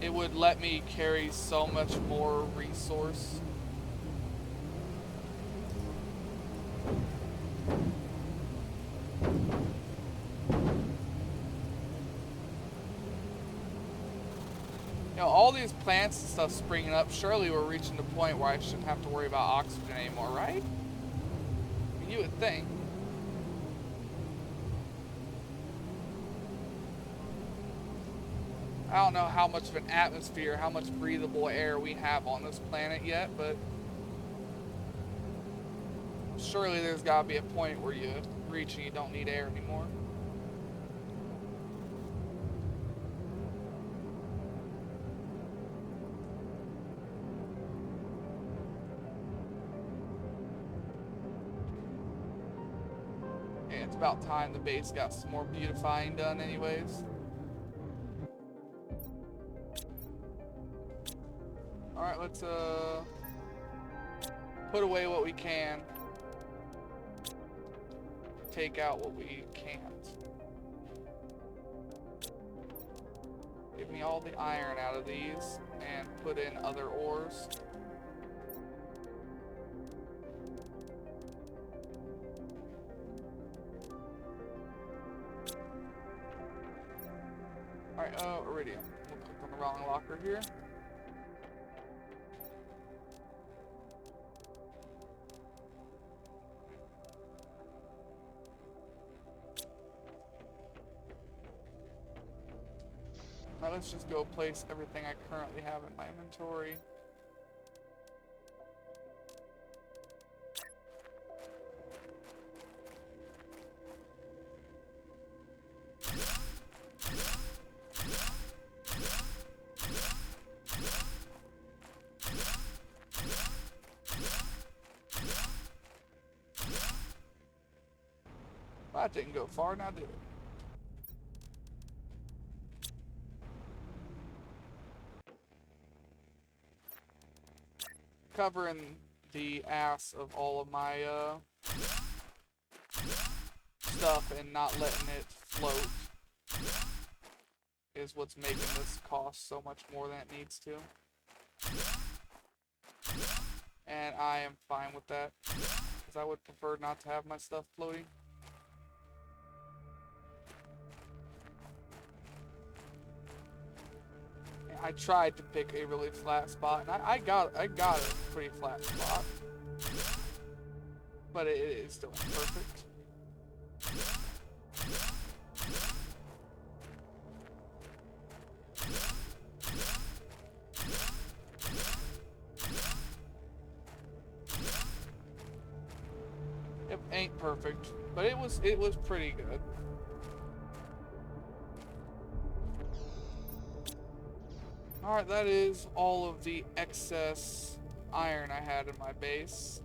It would let me carry so much more resource. know, all these plants and stuff springing up, surely we're reaching the point where I shouldn't have to worry about oxygen anymore, right? You would think. I don't know how much of an atmosphere, how much breathable air we have on this planet yet, but surely there's got to be a point where you reach and you don't need air anymore. And it's about time the base got some more beautifying done anyways. Alright, let's put away what we can. Take out what we can't. Give me all the iron out of these and put in other ores. Alright, iridium. We'll click on the wrong locker here. Now let's just go place everything I currently have in my inventory. Well, that didn't go far, now did it? Covering the ass of all of my stuff and not letting it float is what's making this cost so much more than it needs to. And I am fine with that, because I would prefer not to have my stuff floating. I tried to pick a really flat spot, and I got a pretty flat spot, but it is still imperfect. It ain't perfect, but it was pretty good. Alright, that is all of the excess iron I had in my base.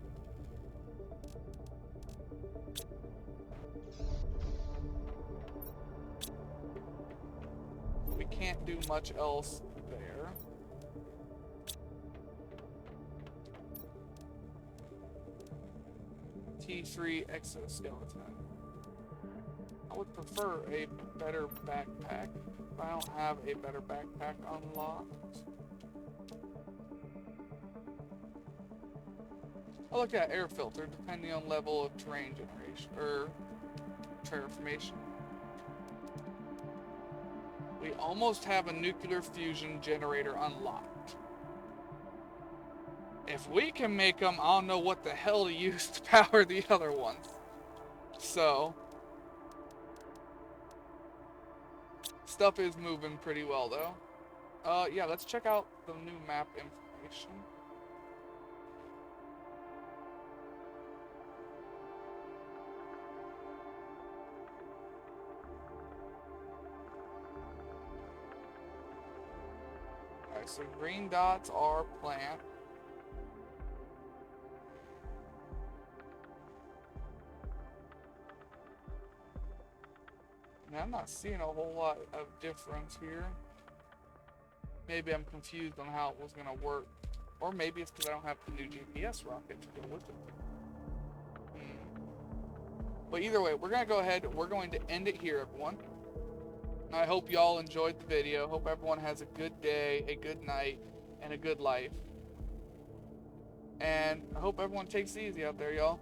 We can't do much else there. T3 exoskeleton. I would prefer a better backpack. I don't have a better backpack unlocked. I'll look at air filter depending on level of terrain generation or transformation. We almost have a nuclear fusion generator unlocked. If we can make them, I don't know what the hell to use to power the other ones. So stuff is moving pretty well though. Yeah, let's check out the new map information. Alright, so green dots are plant. Now, I'm not seeing a whole lot of difference here. Maybe I'm confused on how it was going to work. Or maybe it's because I don't have the new GPS rocket to go with it. But either way, we're going to go ahead. We're going to end it here, everyone. I hope y'all enjoyed the video. Hope everyone has a good day, a good night, and a good life. And I hope everyone takes it easy out there, y'all.